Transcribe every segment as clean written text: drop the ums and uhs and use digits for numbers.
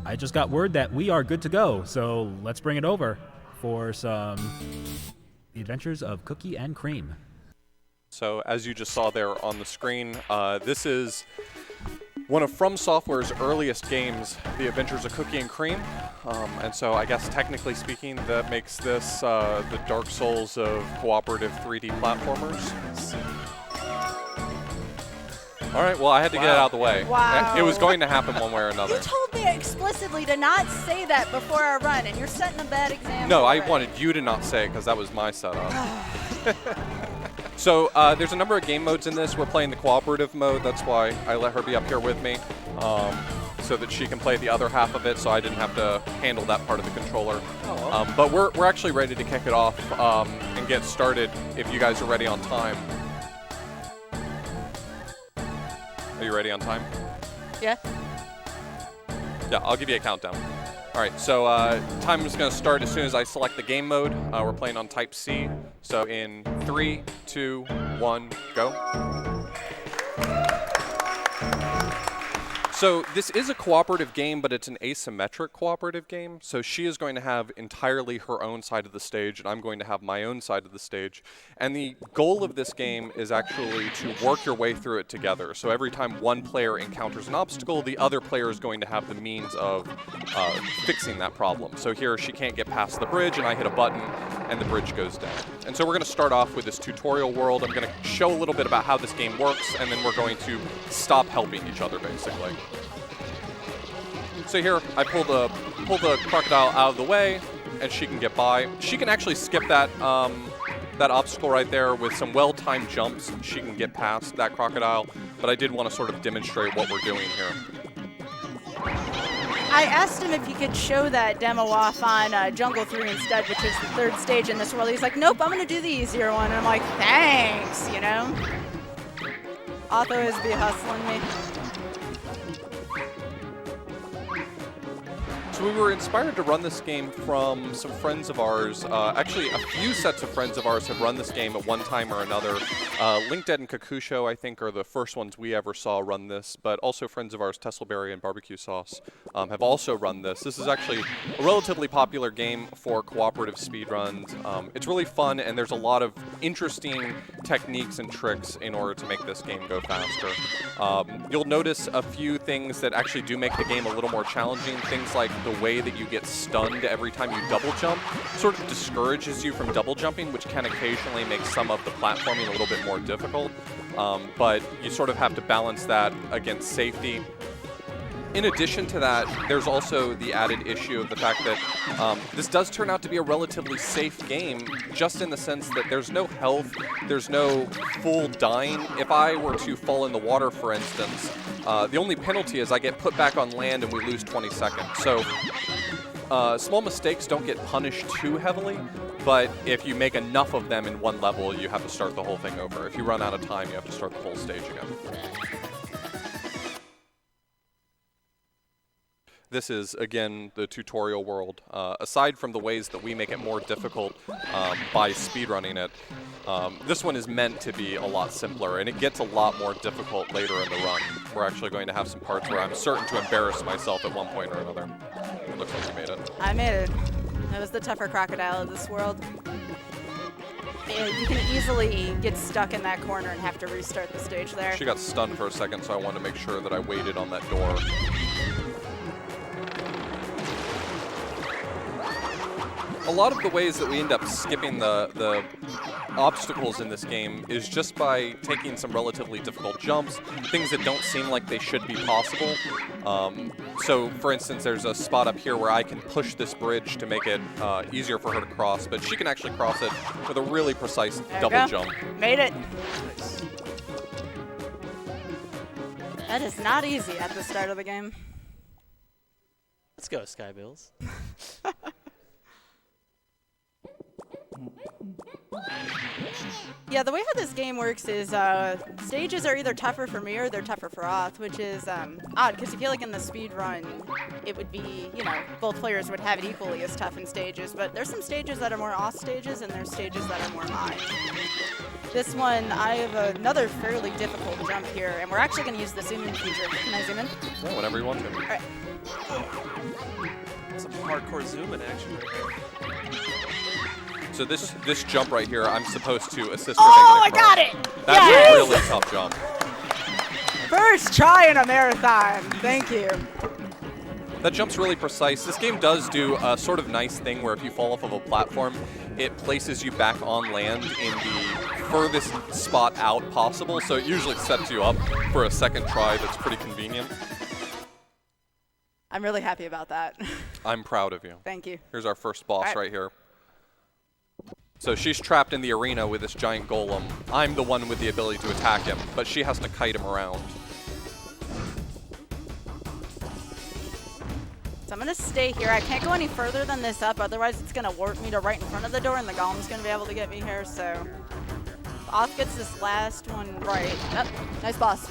I just got word that we are good to go, so let's bring it over for some The Adventures of Cookie and Cream. So as you just saw there on the screen, this is one of From Software's earliest games, The Adventures of Cookie and Cream. And so I guess technically speaking, that makes this the Dark Souls of cooperative 3D platformers. All right, well, I had to get it out of the way. Wow. It was going to happen one way or another. You told me explicitly to not say that before our run, and you're setting a bad example. No, I wanted you to not say it because that was my setup. So there's a number of game modes in this. We're playing the cooperative mode. That's why I let her be up here with me, so that she can play the other half of it, so I didn't have to handle that part of the controller. Oh. But we're actually ready to kick it off and get started if you guys are ready on time. Are you ready on time? Yeah. Yeah, I'll give you a countdown. All right, so time is going to start as soon as I select the game mode. We're playing on Type C. So in 3, 2, 1, go. So this is a cooperative game, but it's an asymmetric cooperative game. So she is going to have entirely her own side of the stage, and I'm going to have my own side of the stage. And the goal of this game is actually to work your way through it together. So every time one player encounters an obstacle, the other player is going to have the means of fixing that problem. So here she can't get past the bridge, and I hit a button, and the bridge goes down. And so we're going to start off with this tutorial world. I'm going to show a little bit about how this game works, and then we're going to stop helping each other, basically. So here, I pull the crocodile out of the way, and she can get by. She can actually skip that that obstacle right there with some well-timed jumps. She can get past that crocodile, but I did want to sort of demonstrate what we're doing here. I asked him if he could show that demo off on Jungle 3 instead, which is the third stage in this world. He's like, nope, I'm going to do the easier one. And I'm like, thanks, you know? Otho is be hustling me. So we were inspired to run this game from some friends of ours. Actually, a few sets of friends of ours have run this game at one time or another. LinkedIn and Kakusho, I think, are the first ones we ever saw run this, but also friends of ours, Teslaberry and Barbecue Sauce, have also run this. This is actually a relatively popular game for cooperative speedruns. It's really fun, and there's a lot of interesting techniques and tricks in order to make this game go faster. You'll notice a few things that actually do make the game a little more challenging. Things like the way that you get stunned every time you double jump sort of discourages you from double jumping, which can occasionally make some of the platforming a little bit more difficult. But you sort of have to balance that against safety. In addition to that, there's also the added issue of the fact that this does turn out to be a relatively safe game, just in the sense that there's no health, there's no full dying. If I were to fall in the water, for instance, the only penalty is I get put back on land and we lose 20 seconds. So small mistakes don't get punished too heavily, but if you make enough of them in one level, you have to start the whole thing over. If you run out of time, you have to start the whole stage again. This is, again, the tutorial world. Aside from the ways that we make it more difficult by speedrunning it, this one is meant to be a lot simpler, and it gets a lot more difficult later in the run. We're actually going to have some parts where I'm certain to embarrass myself at one point or another. Looks like you made it. I made it. That was the tougher crocodile of this world. You can easily get stuck in that corner and have to restart the stage there. She got stunned for a second, so I wanted to make sure that I waited on that door. A lot of the ways that we end up skipping the obstacles in this game is just by taking some relatively difficult jumps, things that don't seem like they should be possible. So, for instance, there's a spot up here where I can push this bridge to make it easier for her to cross, but she can actually cross it with a really precise double jump. Made it. That is not easy at the start of the game. Let's go, Skybilz. Yeah, the way how this game works is stages are either tougher for me or they're tougher for Auth, which is odd because you feel like in the speed run it would be, you know, both players would have it equally as tough in stages, but there's some stages that are more Auth stages and there's stages that are more mine. This one, I have another fairly difficult jump here, and we're actually going to use the zoom in feature. Can I zoom in? Yeah, whenever you want to. All right. Some hardcore zooming action right there. So this jump right here, I'm supposed to assist her Oh, I making got across. it! That's Yes! a really tough jump. First try in a marathon. Thank you. That jump's really precise. This game does do a sort of nice thing where if you fall off of a platform, it places you back on land in the furthest spot out possible, so it usually sets you up for a second try that's pretty convenient. I'm really happy about that. I'm proud of you. Thank you. Here's our first boss All right. right here. So she's trapped in the arena with this giant golem. I'm the one with the ability to attack him, but she has to kite him around. So I'm going to stay here. I can't go any further than this up, otherwise it's going to warp me to right in front of the door, and the golem's going to be able to get me here, so... Off gets this last one right. Yep, nice boss.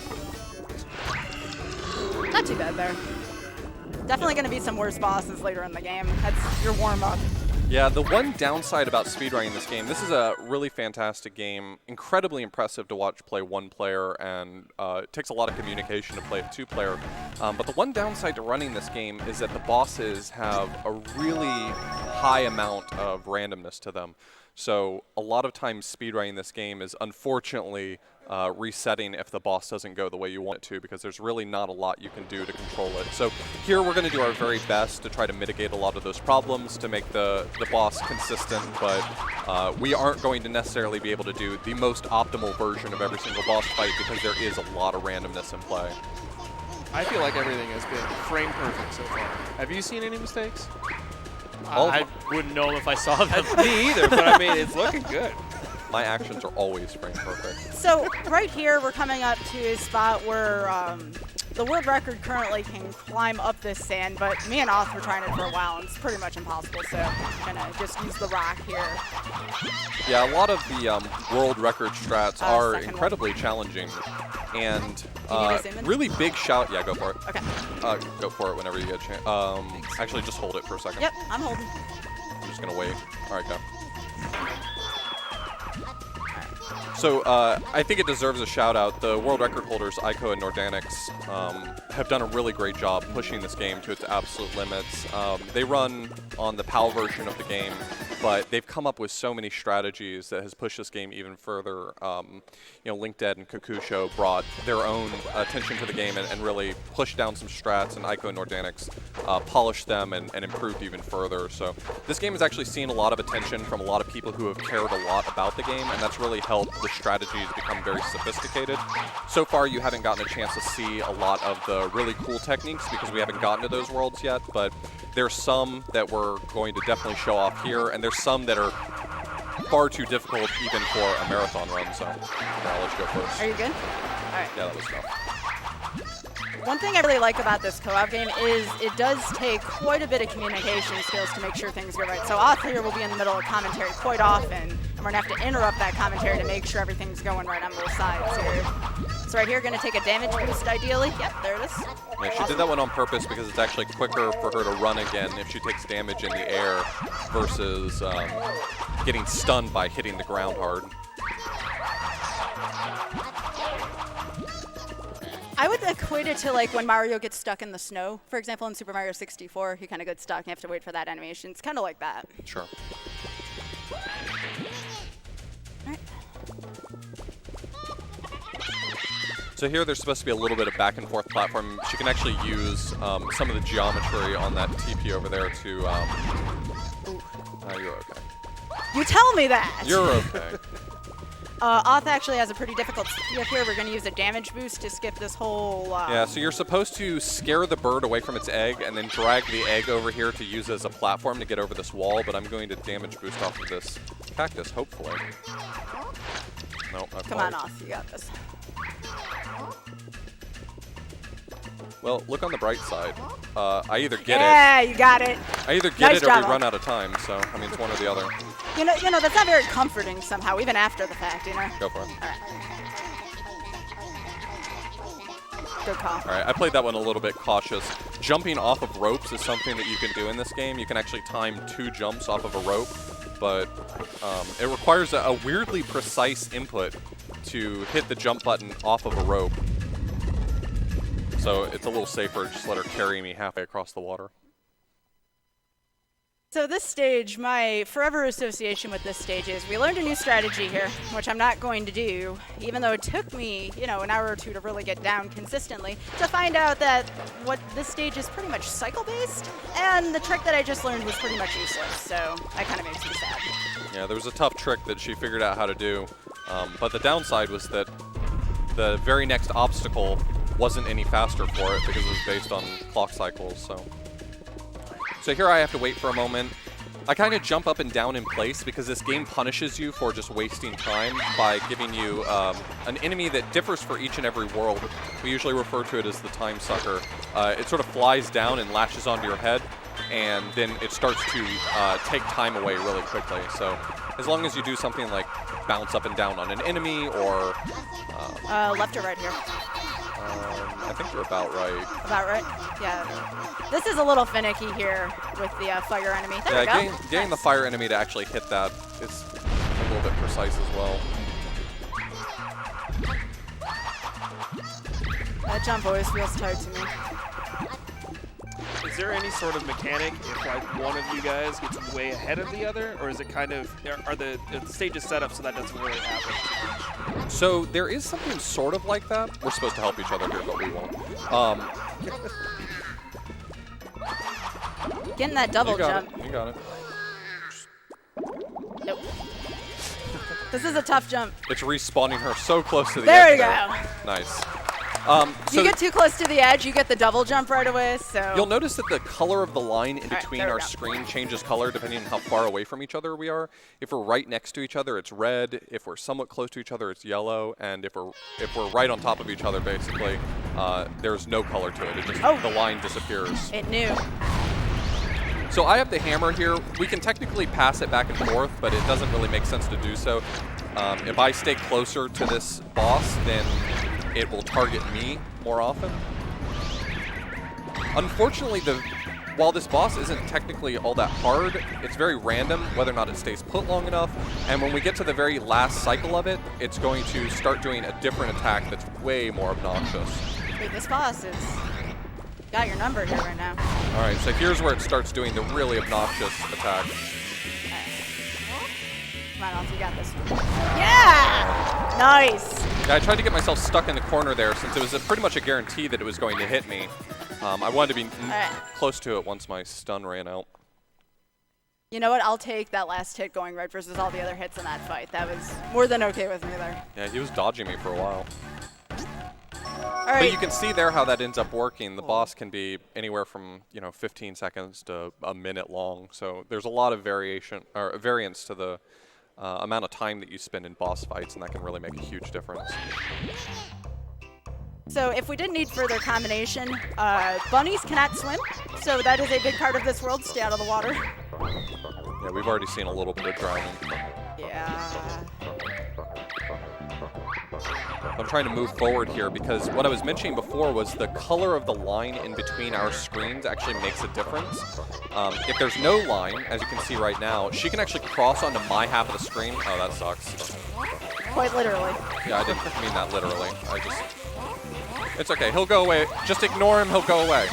Not too bad there. Definitely going to be some worse bosses later in the game. That's your warm-up. Yeah, the one downside about speedrunning this game, this is a really fantastic game, incredibly impressive to watch play one player, and it takes a lot of communication to play a two-player. But the one downside to running this game is that the bosses have a really high amount of randomness to them. So a lot of times speedrunning this game is unfortunately resetting if the boss doesn't go the way you want it to, because there's really not a lot you can do to control it. So here we're going to do our very best to try to mitigate a lot of those problems to make the boss consistent, but we aren't going to necessarily be able to do the most optimal version of every single boss fight because there is a lot of randomness in play. I feel like everything has been frame perfect so far. Have you seen any mistakes? I wouldn't know if I saw them. Me either, but I mean, it's looking good. My actions are always frame perfect. So right here, we're coming up to a spot where the world record currently can climb up this sand, but me and Auth were trying it for a while, and it's pretty much impossible, so I'm going to just use the rock here. Yeah, a lot of the world record strats are second incredibly challenging, and to zoom in? really big shout. Yeah, go for it. Okay. Go for it whenever you get a chance. Actually, just hold it for a second. Yep, I'm holding. I'm just gonna wait. All right, go. So I think it deserves a shout out. The world record holders, Ico and Nordanix, have done a really great job pushing this game to its absolute limits. They run on the PAL version of the game, but they've come up with so many strategies that has pushed this game even further. You know, LinkDead and Kakusho brought their own attention to the game and really pushed down some strats, and Ico and Nordanix polished them and improved even further. So this game has actually seen a lot of attention from a lot of people who have cared a lot about the game, and that's really helped the strategies become very sophisticated. So far, you haven't gotten a chance to see a lot of the really cool techniques because we haven't gotten to those worlds yet, but there's some that we're going to definitely show off here, and there's some that are far too difficult even for a marathon run, so I'll let you go first. Are you good? All right. Yeah, that was tough. One thing I really like about this co-op game is it does take quite a bit of communication skills to make sure things go right. So Auth here will be in the middle of commentary quite often, and we're going to have to interrupt that commentary to make sure everything's going right on both sides here. So right here, going to take a damage boost ideally. Yep, there it is. Yeah, she did that one on purpose because it's actually quicker for her to run again if she takes damage in the air versus getting stunned by hitting the ground hard. I would equate it to like when Mario gets stuck in the snow. For example, in Super Mario 64, he kind of gets stuck and you have to wait for that animation. It's kind of like that. Sure. Alright. So here there's supposed to be a little bit of back and forth platform. She can actually use some of the geometry on that TP over there to... you're okay. You tell me that! You're okay. Auth actually has a pretty difficult skip here. We're going to use a damage boost to skip this whole... Yeah, so you're supposed to scare the bird away from its egg and then drag the egg over here to use as a platform to get over this wall, but I'm going to damage boost off of this cactus, hopefully. Nope, not Come quite. on, Auth. You got this. Well, look on the bright side. I either get Yeah, you got it. it. I either get Nice it or job, we run Auth. out of time, so, I mean, it's one or the other. You know, that's not very comforting somehow, even after the fact, you know? Go for it. All right. Good call. All right, I played that one a little bit cautious. Jumping off of ropes is something that you can do in this game. You can actually time 2 jumps off of a rope. but it requires a weirdly precise input to hit the jump button off of a rope. So it's a little safer to just let her carry me halfway across the water. So this stage, my forever association with this stage is we learned a new strategy here, which I'm not going to do, even though it took me, you know, an hour or two to really get down consistently, to find out that what this stage is pretty much cycle-based, and the trick that I just learned was pretty much useless, so that kind of makes me sad. Yeah, there was a tough trick that she figured out how to do, but the downside was that the very next obstacle wasn't any faster for it because it was based on clock cycles, So here I have to wait for a moment. I kind of jump up and down in place because this game punishes you for just wasting time by giving you an enemy that differs for each and every world. We usually refer to it as the time sucker. It sort of flies down and lashes onto your head, and then it starts to take time away really quickly. So as long as you do something like bounce up and down on an enemy or... left or right here? I think you're about right. About right? Yeah. This is a little finicky here with the fire enemy. There we go. Getting the fire enemy to actually hit that is a little bit precise as well. That jump always feels tight to me. Is there any sort of mechanic if like one of you guys gets way ahead of the other, or is it kind of are the stages set up so that doesn't really happen? So there is something sort of like that. We're supposed to help each other here, but we won't. Getting that double jump. You got it. Nope. This is a tough jump. It's respawning her so close to the there edge. There you go. Nice. You get too close to the edge, you get the double jump right away, so... You'll notice that the color of the line in between our go. screen changes color depending on how far away from each other we are. If we're right next to each other, it's red. If we're somewhat close to each other, it's yellow. And if we're right on top of each other, basically, there's no color to it. It just the line disappears. It knew. So I have the hammer here. We can technically pass it back and forth, but it doesn't really make sense to do so. If I stay closer to this boss, then it will target me more often. Unfortunately, while this boss isn't technically all that hard, it's very random whether or not it stays put long enough. And when we get to the very last cycle of it, it's going to start doing a different attack that's way more obnoxious. Wait, this boss is... got your number here right now. All right, so here's where it starts doing the really obnoxious attack. Come on, Alf, you got this one. Yeah! Nice! Yeah, I tried to get myself stuck in the corner there since it was pretty much a guarantee that it was going to hit me. I wanted to be close to it once my stun ran out. You know what? I'll take that last hit going right versus all the other hits in that fight. That was more than okay with me there. Yeah, he was dodging me for a while. All right. But you can see there how that ends up working. The boss can be anywhere from 15 seconds to a minute long. So there's a lot of variance to the amount of time that you spend in boss fights, and that can really make a huge difference. So if we didn't need further combination, bunnies cannot swim, so that is a big part of this world. Stay out of the water. Yeah, we've already seen a little bit of drowning. Yeah. I'm trying to move forward here because what I was mentioning before was the color of the line in between our screens actually makes a difference. If there's no line, as you can see right now, she can actually cross onto my half of the screen. Oh, that sucks. Quite literally. Yeah, I didn't mean that literally. It's okay, he'll go away. Just ignore him, he'll go away.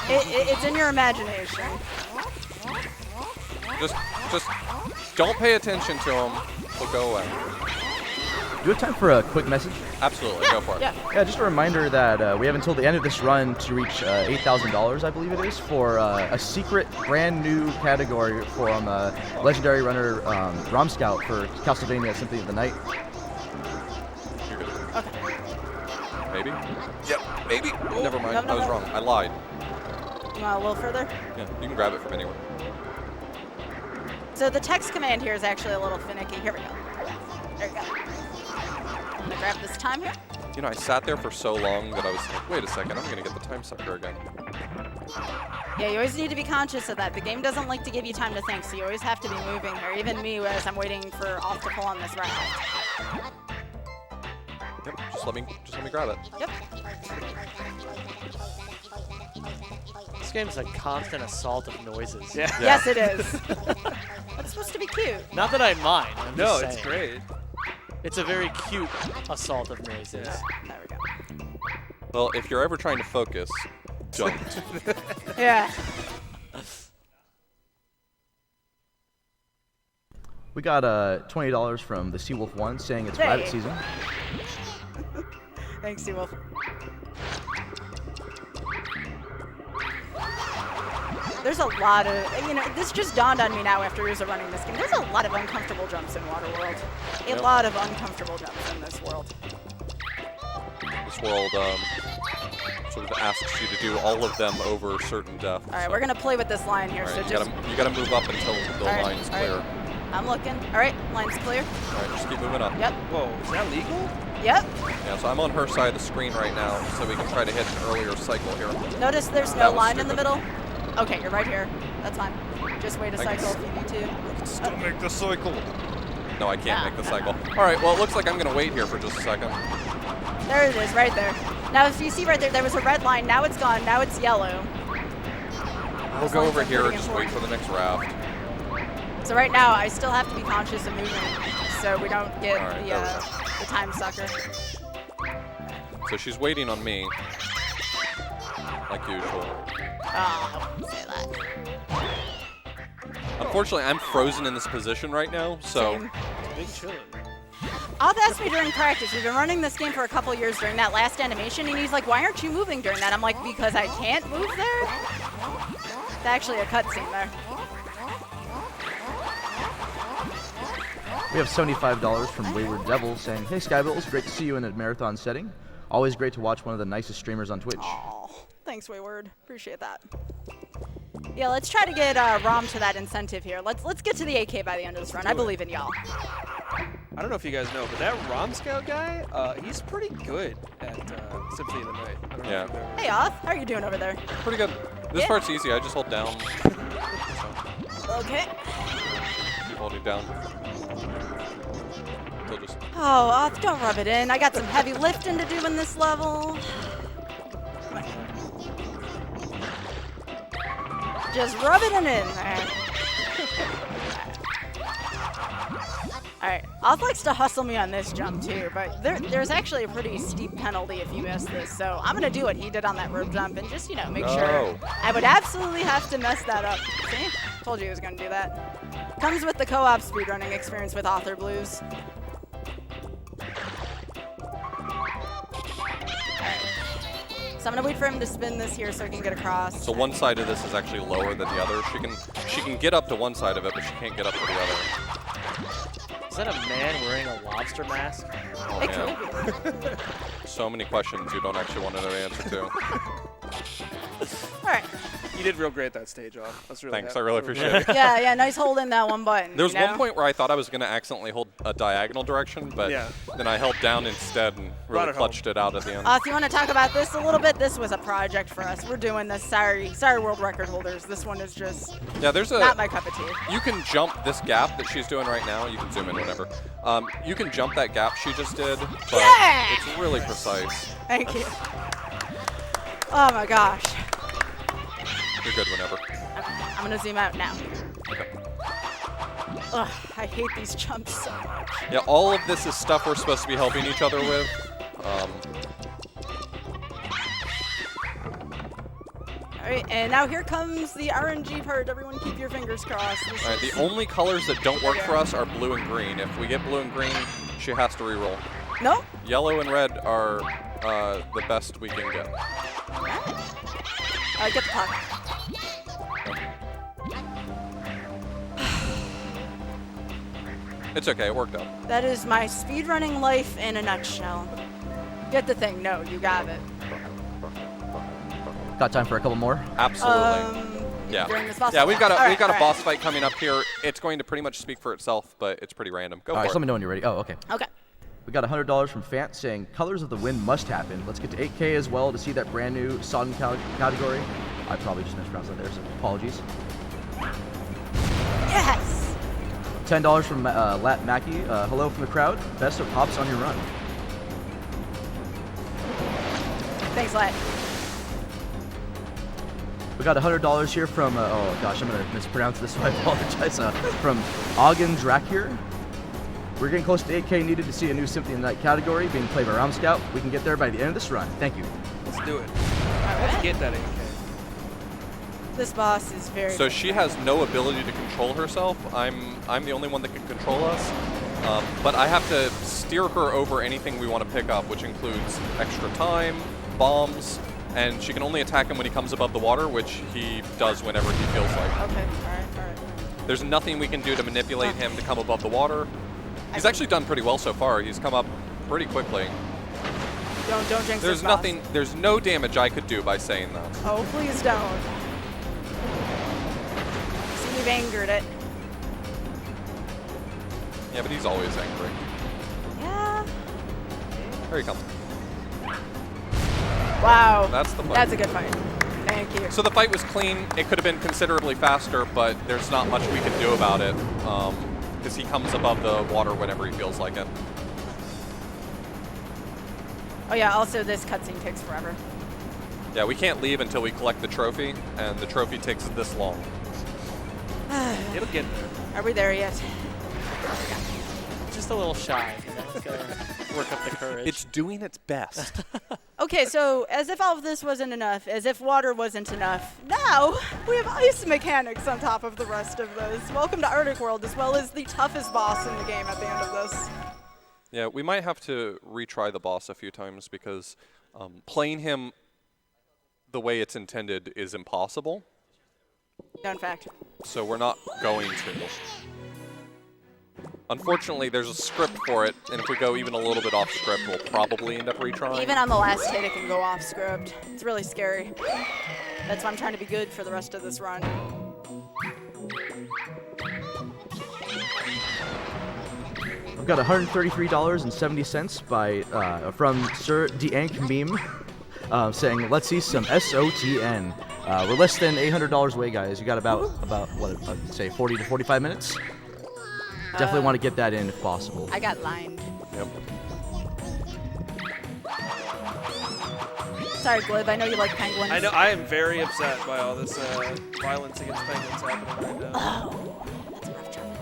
It's in your imagination. Just don't pay attention to him, he'll go away. Do you have time for a quick message? Absolutely, go for it. Yeah, just a reminder that we have until the end of this run to reach $8,000, I believe it is, for a secret brand new category from legendary runner Rom Scout for Castlevania Symphony of the Night. You're good. Okay. Maybe? Yep, maybe. Ooh, Never mind, no, I was no. wrong. I lied. You want a little further? Yeah, you can grab it from anywhere. So the text command here is actually a little finicky. Here we go. There you go. I'm gonna grab this time here. I sat there for so long that I was like, wait a second, I'm gonna get the time sucker again. Yeah, you always need to be conscious of that. The game doesn't like to give you time to think, so you always have to be moving here. Even me, as I'm waiting for Alf to pull on this round. Yep, just Just let me grab it. Yep. This game's a constant assault of noises. Yeah. Yes, it is. That's supposed to be cute. Not that I mind. I'm No, just it's saying. great. It's a very cute assault of noises. Yeah. There we go. Well, if you're ever trying to focus, don't. Yeah. We got $20 from the Seawolf 1 saying it's Hey. rabbit season. Thanks, Seawolf. There's a lot of, this just dawned on me now after years of running this game. There's a lot of uncomfortable jumps in Waterworld. A lot of uncomfortable jumps in this world. This world sort of asks you to do all of them over certain depth. All right, we're gonna play with this line here. All So right, just, you gotta move up until the All right, line's all right. clear. I'm looking. All right, line's clear. All right, just keep moving up. Yep. Whoa, is that legal? Yep. Yeah, so I'm on her side of the screen right now, so we can try to hit an earlier cycle here. Notice there's That no was line in the stupid. middle. Okay, you're right here. That's fine. Just wait a I cycle can if you need to. Still make the cycle. No, I can't Ah, make the no, cycle. All right, well, it looks like I'm gonna wait here for just a second. There it is, right there. Now, if you see right there, there was a red line. Now it's gone. Now it's yellow. We'll Those go lines over are here pretty and just wait for the next raft. So right now, I still have to be conscious of moving, so we don't get All right, the time sucker. So she's waiting on me, like usual. Oh, don't say that. Unfortunately, I'm frozen in this position right now, so Same. Big chilling. Oth asked me during practice, we've been running this game for a couple years during that last animation, and he's like, why aren't you moving during that? I'm like, because I can't move there? It's actually a cutscene there. We have $75 from Wayward Devil saying, hey Skybilz, great to see you in a marathon setting. Always great to watch one of the nicest streamers on Twitch. Oh, thanks, Wayward. Appreciate that. Yeah, let's try to get Rom to that incentive here. Let's get to the AK by the end of this run. I believe in y'all. I don't know if you guys know, but that Rom Scout guy, he's pretty good at Symphony of the Night. I don't know Yeah. if you've ever- Hey, Oth, how are you doing over there? pretty good. This Yeah. part's easy. I just hold down. Okay. Keep holding down. Till just Oh, Oth, don't rub it in. I got some heavy lifting to do in this level. Just rub it in. Alright, Oth likes to hustle me on this jump too, but there's actually a pretty steep penalty if you miss this, so I'm gonna do what he did on that rope jump and just, make sure. No. I would absolutely have to mess that up. See? Told you he was gonna do that. Comes with the co-op speedrunning experience with Authorblues. So I'm gonna wait for him to spin this here so he can get across. so one side of this is actually lower than the other. She can get up to one side of it, but she can't get up to the other. Is that a man wearing a lobster mask? Oh, It man. could be. So many questions you don't actually want to know the answer to. All right. You did real great at that stage off. That's really Thanks, I really appreciate it. Yeah, nice holding that one button. There was you know? one point where I thought I was going to accidentally hold a diagonal direction, but Yeah. then I held down instead and Brought really it home. clutched it out at the end. If you want to talk about this a little bit, this was a project for us. We're doing this. Sorry, world record holders. This one is just Yeah, there's not my cup of tea. You can jump this gap that she's doing right now. You can zoom in whenever. You can jump that gap she just did, but Yeah! it's really precise. Thank you. Oh my gosh. You're good whenever. I'm gonna zoom out now. Ugh, I hate these jumps so much. Yeah, all of this is stuff we're supposed to be helping each other with. All right, and now here comes the RNG part. Everyone keep your fingers crossed. This All right, is- the only colors that don't work for us are blue and green. If we get blue and green, she has to re-roll. No? Yellow and red are the best we can get. All right, get the puck. It's okay, it worked out. That is my speedrunning life in a nutshell. Get the thing. No, you got it. Got time for a couple more? Absolutely. During Yeah. this boss Yeah, we've got a fight. we've got a All boss fight coming up here. It's going to pretty much speak for itself, but it's pretty random. Go All right, for so let it. me know when you're ready. Oh, okay. Okay. We got $100 from Fant saying, Colors of the Wind must happen. Let's get to 8K as well to see that brand new Sodden category. I probably just mispronounced that there, so apologies. Yes. $10 from Lat Mackey. Hello from the crowd. Best of hops on your run. Thanks, Lat. We got $100 here from, oh gosh, I'm going to mispronounce this, so I apologize, from Ogden Drakir. We're getting close to 8K needed to see a new Symphony of the Night category being played by Rom Scout. We can get there by the end of this run. Thank you. Let's do it. All Let's right. get that 8K. This boss is very. So she has no ability to control herself. I'm the only one that can control us. But I have to steer her over anything we want to pick up, which includes extra time, bombs, and she can only attack him when he comes above the water, which he does whenever he feels like. Okay. All right. There's nothing we can do to manipulate him to come above the water. He's actually done pretty well so far. He's come up pretty quickly. Don't jinx There's this boss. nothing. There's no damage I could do by saying that. Oh, please don't. See, we've angered it. Yeah, but he's always angry. Yeah. There he comes. Wow. That's the fight. That's a good fight. Thank you. So the fight was clean. It could have been considerably faster, but there's not much we can do about it because he comes above the water whenever he feels like it. Oh yeah. Also, this cutscene takes forever. Yeah, we can't leave until we collect the trophy, and the trophy takes this long. It'll get there. Are we there yet? Just a little shy. You know? It's gotta work up the courage. It's doing its best. Okay, so as if all of this wasn't enough, as if water wasn't enough, now we have ice mechanics on top of the rest of this. Welcome to Arctic World, as well as the toughest boss in the game at the end of this. Yeah, we might have to retry the boss a few times because playing him the way it's intended is impossible. Known fact. So we're not going to. Unfortunately, there's a script for it, and if we go even a little bit off script, we'll probably end up retrying. Even on the last hit, it can go off script. It's really scary. That's why I'm trying to be good for the rest of this run. I've got $133.70 by from Sir Diank Meme saying, let's see some SOTN. We're less than $800 away, guys. You got about what I'd say 40 to 45 minutes. Definitely want to get that in if possible. I got lined. Yep. Sorry, Glib. I know you like penguins. I know. I am very upset by all this violence against penguins happening right now. Oh, that's a rough job.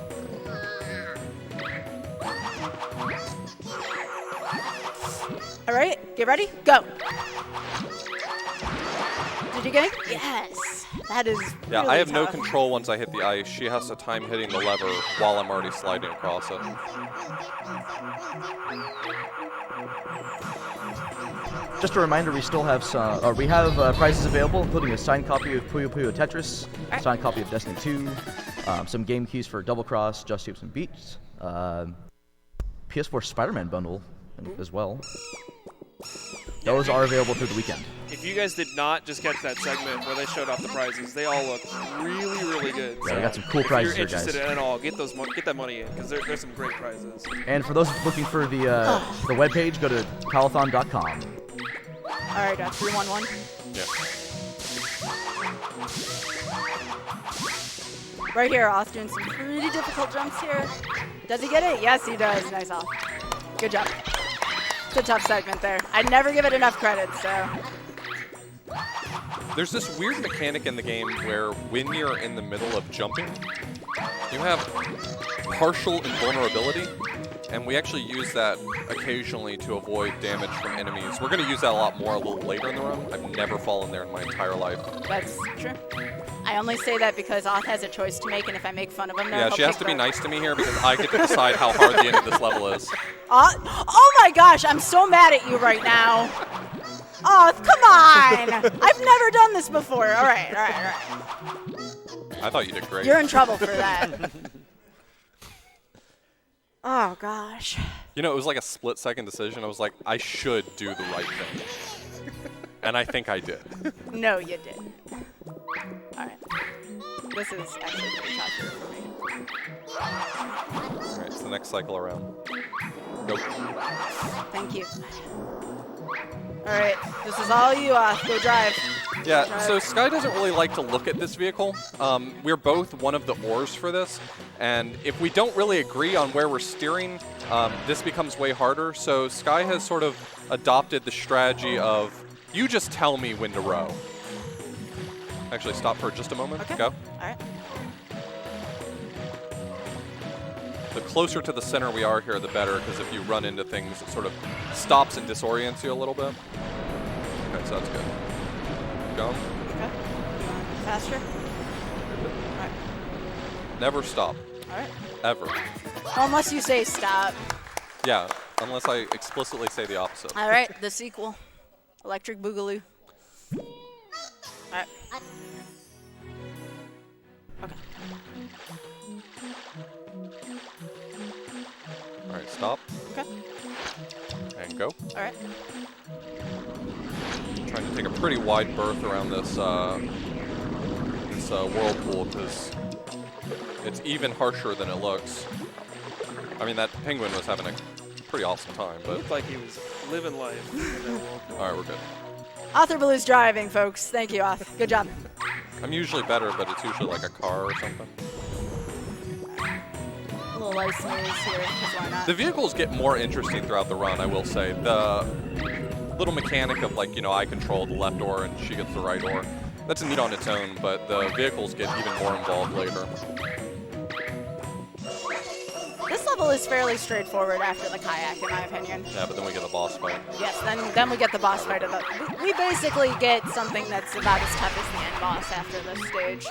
All right, get ready, go. Did you get it? Yes. That is. Yeah, really I have no tough. control once I hit the ice. She has to time hitting the lever while I'm already sliding across it. Just a reminder, we still have some. We have prizes available, including a signed copy of Puyo Puyo Tetris, a signed copy of Destiny 2, some game keys for Double Cross, Just Hoops and Beats, PS4 Spider-Man bundle as well. Those are available through the weekend. If you guys did not just catch that segment where they showed off the prizes, they all look really, really good. Yeah, we got some cool if prizes you're here, guys. interested in it all, get that money in because there's some great prizes. And for those looking for the webpage, go to Calithon.com. All right, 311. Yeah. Right here, Oth doing some pretty difficult jumps here. Does he get it? Yes, he does. Nice, Oth. Good job. It's a tough segment there. I'd never give it enough credit, so. There's this weird mechanic in the game where when you're in the middle of jumping, you have partial invulnerability, and we actually use that occasionally to avoid damage from enemies. We're going to use that a lot more a little later in the run. I've never fallen there in my entire life. That's true. I only say that because Oth has a choice to make, and if I make fun of him, Yeah, she has to be nice to me here because I get to decide how hard the end of this level is. Oh my gosh, I'm so mad at you right now. Oh, come on! I've never done this before. All right. I thought you did great. You're in trouble for that. Oh gosh. You know, it was like a split-second decision. I was like, I should do the right thing. And I think I did. No, you didn't. All right. This is actually pretty tough here for me. All right, it's the next cycle around. Nope. Thank you. All right, this is all you, go drive. Yeah, Drive. so Sky doesn't really like to look at this vehicle. We're both one of the oars for this, and if we don't really agree on where we're steering, this becomes way harder. So Sky has sort of adopted the strategy of You just tell me when to row. Actually, stop for just a moment. Okay. Go. All right. The closer to the center we are here, the better, because if you run into things, it sort of stops and disorients you a little bit. Okay, so that's good. Go. Okay. Faster. All right. Never stop. All right. Ever. Unless you say stop. Yeah, unless I explicitly say the opposite. All right. The sequel. Electric Boogaloo. All right. Okay. All right, stop. Okay. And go. All right. Trying to take a pretty wide berth around this whirlpool because it's even harsher than it looks. I mean, that penguin was having a pretty awesome time, It but looked like he was living life. in that whirlpool. all right, we're good. Authorblues driving, folks. Thank you, Auth. Good job. I'm usually better, but it's usually like a car or something. A little ice maze here, because why not? The vehicles get more interesting throughout the run, I will say. The little mechanic of like, I control the left oar and she gets the right oar. That's neat on its own, but the vehicles get even more involved later. This level is fairly straightforward after the kayak, in my opinion. Yeah, but then we get the boss fight. Yes, then we get the boss fight of the. We basically get something that's about as tough as the end boss after this stage.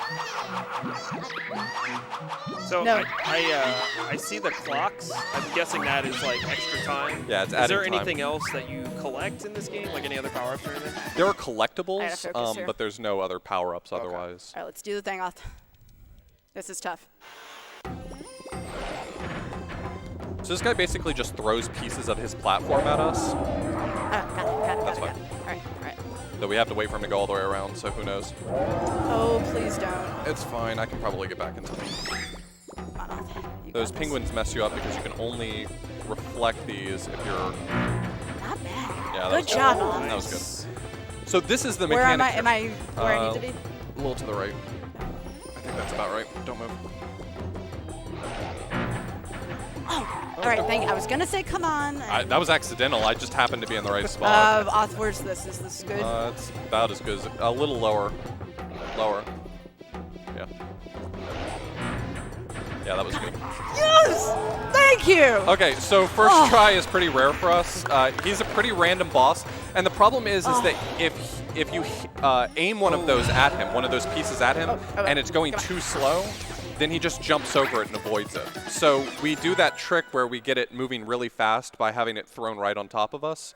So No. I see the clocks. I'm guessing that is like extra time. Yeah, it's Is adding there time. anything else that you collect in this game, like any other power-ups or anything? There are I gotta collectibles, focus here. but there's no other power-ups otherwise. All right, let's do the thing, Auth. This is tough. So this guy basically just throws pieces of his platform at us, Oh, got it. That's fine. All right. though we have to wait for him to go all the way around, so who knows. Oh, please don't. It's fine, I can probably get back in time. Come on, Auth. You Those got this. penguins mess you up because you can only reflect these if you're... Not bad. Yeah, that Good was job, good. Auth. That was good. So this is the Where mechanic. am I where I need to be? A little to the right. I think that's about right. Don't move. Oh, all right, thank you. I was going to say come on. That was accidental. I just happened to be in the right spot. Auth, where's this? Is this good? It's about as good as... A little lower. Lower. Yeah. Yeah, that was good. Yes! Thank you! Okay, so first Oh. try is pretty rare for us. He's a pretty random boss, and the problem is that if you aim one of those at him, one of those pieces at him, okay. and it's going Come on. too slow, then he just jumps over it and avoids it. So we do that trick where we get it moving really fast by having it thrown right on top of us.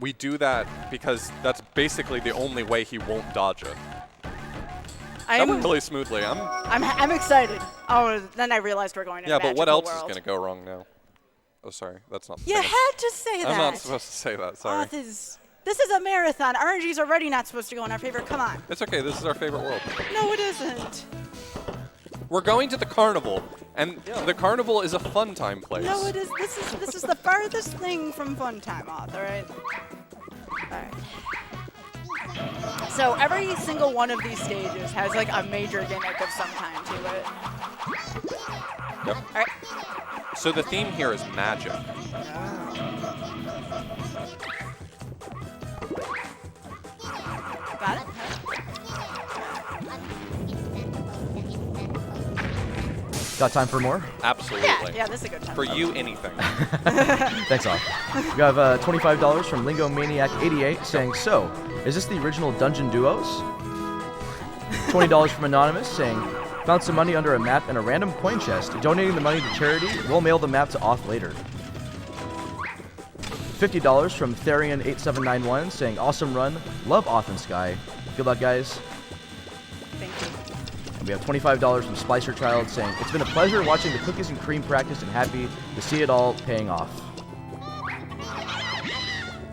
We do that because that's basically the only way he won't dodge it. That went really smoothly. I'm excited. Oh, then I realized we're going to Yeah, but what magical else world. is going to go wrong now? Oh, sorry, that's not the You thing. had to say that. I'm not supposed to say that, sorry. Auth this is a marathon. RNG's already not supposed to go in our favor. Come on. It's okay, this is our favorite world. No, it isn't. We're going to the carnival, and the carnival is a fun time place. No, it is. This is the farthest thing from fun time, Auth. All right. All right. So every single one of these stages has like a major gimmick of some kind to it. Yep. All right. So the theme here is magic. Got it. Got time for more? Absolutely. Yeah, this is a good time. For you, anything. Thanks, all. We have $25 from Lingo Maniac 88 saying, "So, is this the original Dungeon Duos?" $20 from Anonymous saying, "Found some money under a map in a random coin chest. Donating the money to charity. We'll mail the map to Auth later." $50 from Therian 8791 saying, "Awesome run. Love Auth and Sky. Good luck, guys." Thank you. And we have $25 from Splicer Child saying, "It's been a pleasure watching the cookies and cream practice and happy to see it all paying off."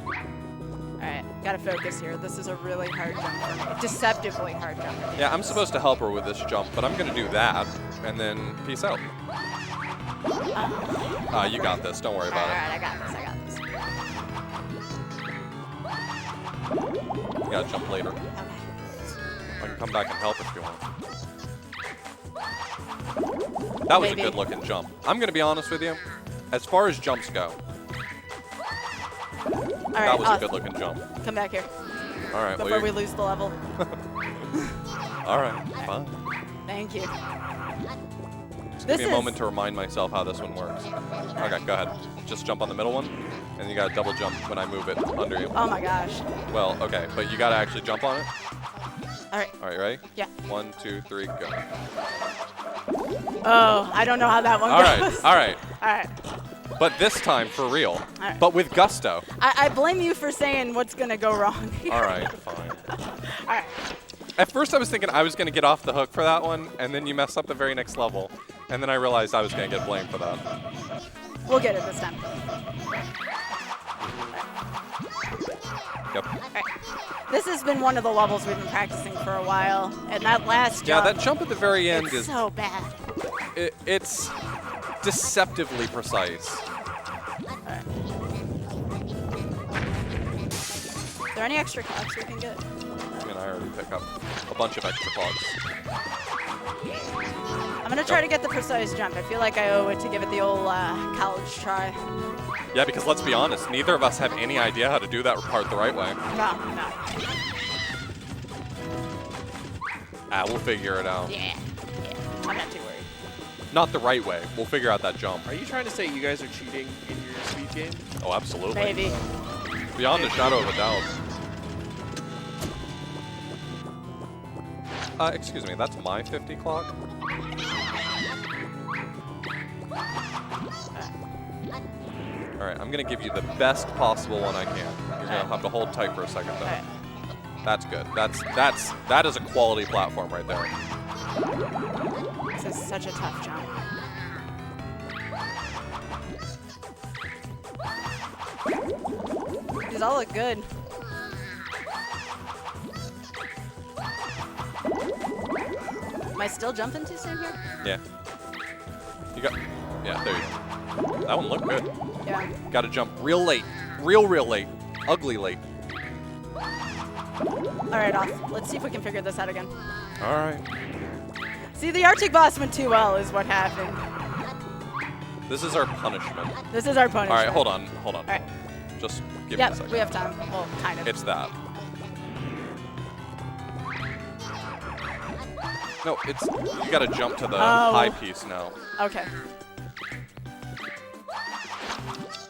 All right, gotta focus here. This is a really hard jump for me. Deceptively hard jump. for me. Yeah, I'm supposed to help her with this jump, but I'm going to do that, and then peace out. You got this. Don't worry All about right, I got this. it. You got to jump later. Okay. I can come back and help if you want. That was Maybe. a good-looking jump. I'm going to be honest with you. As far as jumps go, All right, that was a Auth, good-looking jump. come back here. All right. before we lose the level. All right. Fine. Thank you. Just give me a moment to remind myself how this one works. Okay, go ahead. Just jump on the middle one, and you gotta double jump when I move it under you. Oh my gosh. Well, okay, but you gotta actually jump on it. All right. All right, ready? Yeah. 1, 2, 3, go. Oh, I don't know how that one All right, goes. all right. All right. But this time for real. right. But with gusto. I blame you for saying what's gonna go wrong. All right, fine. All right. At first I was thinking I was gonna get off the hook for that one, and then you messed up the very next level. And then I realized I was gonna get blamed for that. We'll get it this time. Yep. All right. This has been one of the levels we've been practicing for a while, and that last Yeah, jump, that jump at the very end it's is so bad. it's deceptively precise. Are there any extra clocks we can get? I mean, I already pick up a bunch of extra clogs. I'm gonna try to get the precise jump. I feel like I owe it to give it the old college try. Yeah, because let's be honest, neither of us have any idea how to do that part the right way. No. We'll figure it out. Yeah. I'm not too worried. Not the right way. We'll figure out that jump. Are you trying to say you guys are cheating in your speed game? Oh, absolutely. Maybe. Beyond a shadow of a doubt. Excuse me, that's my 50 clock? Alright, I'm gonna give you the best possible one I can. You're gonna have to hold tight for a second though. Alright. That's good. That is a quality platform right there. This is such a tough jump. These all look good. Am I still jumping too soon here? Yeah. Yeah, there you go. That one looked good. Yeah. Gotta jump real late. Real late. Ugly late. All right, off. Let's see if we can figure this out again. Alright. See, the Arctic boss went too well is what happened. This is our punishment. This is our punishment. Alright, hold on. All right. Just give me a Yep, second. we have time. Well, kind of. It's that. No, it's you gotta jump to the high piece now. Okay.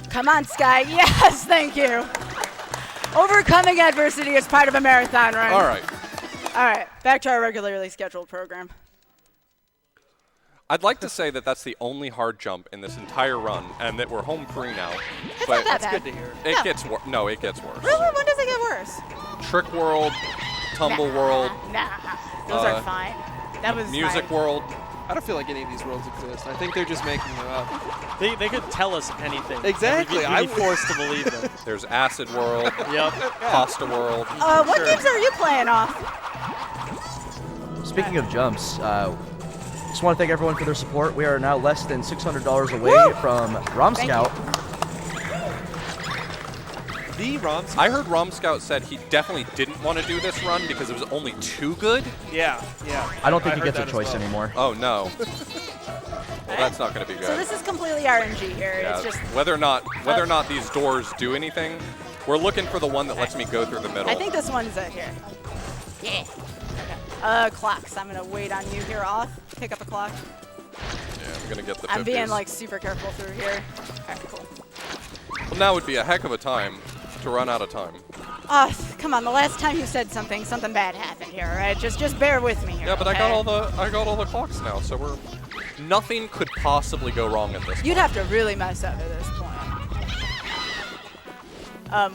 Come on, Sky. Yes, thank you. Overcoming adversity is part of a marathon run. Alright. All right, back to our regularly scheduled program. I'd like to say that that's the only hard jump in this entire run, and that we're home free now. It's but not that That's bad. good to hear. it No. gets worse. No, it gets worse. Really? When does it get worse? Trick World, Tumble World, Nah, those are fine. That was Music fine. World. I don't feel like any of these worlds exist. I think they're just making them up. They could tell us anything. Exactly, We'd be forced to believe them. There's Acid World, Yep. Pasta World. What games are you playing off? Speaking of jumps, just want to thank everyone for their support. We are now less than $600 away Woo! from Rom Thank Scout. The ROMs. I heard Rom Scout said he definitely didn't want to do this run because it was only too good. Yeah. I don't think he heard gets a that as choice well. anymore. Oh no. Well, that's not going to be good. So this is completely RNG here. Yeah, It's just. whether or not these doors do anything, we're looking for the one that lets me go through the middle. I think this one's here. Yeah. Okay. Clocks. I'm gonna wait on you here off. Pick up a clock. Yeah, I'm gonna get the 50s. I'm being like super careful through here. All right, cool. Well, now would be a heck of a time to run out of time. Come on. The last time you said something bad happened here. All right, just bear with me here. Yeah, but okay? I got all the clocks now, so nothing could possibly go wrong at this point. You'd have to really mess up at this point.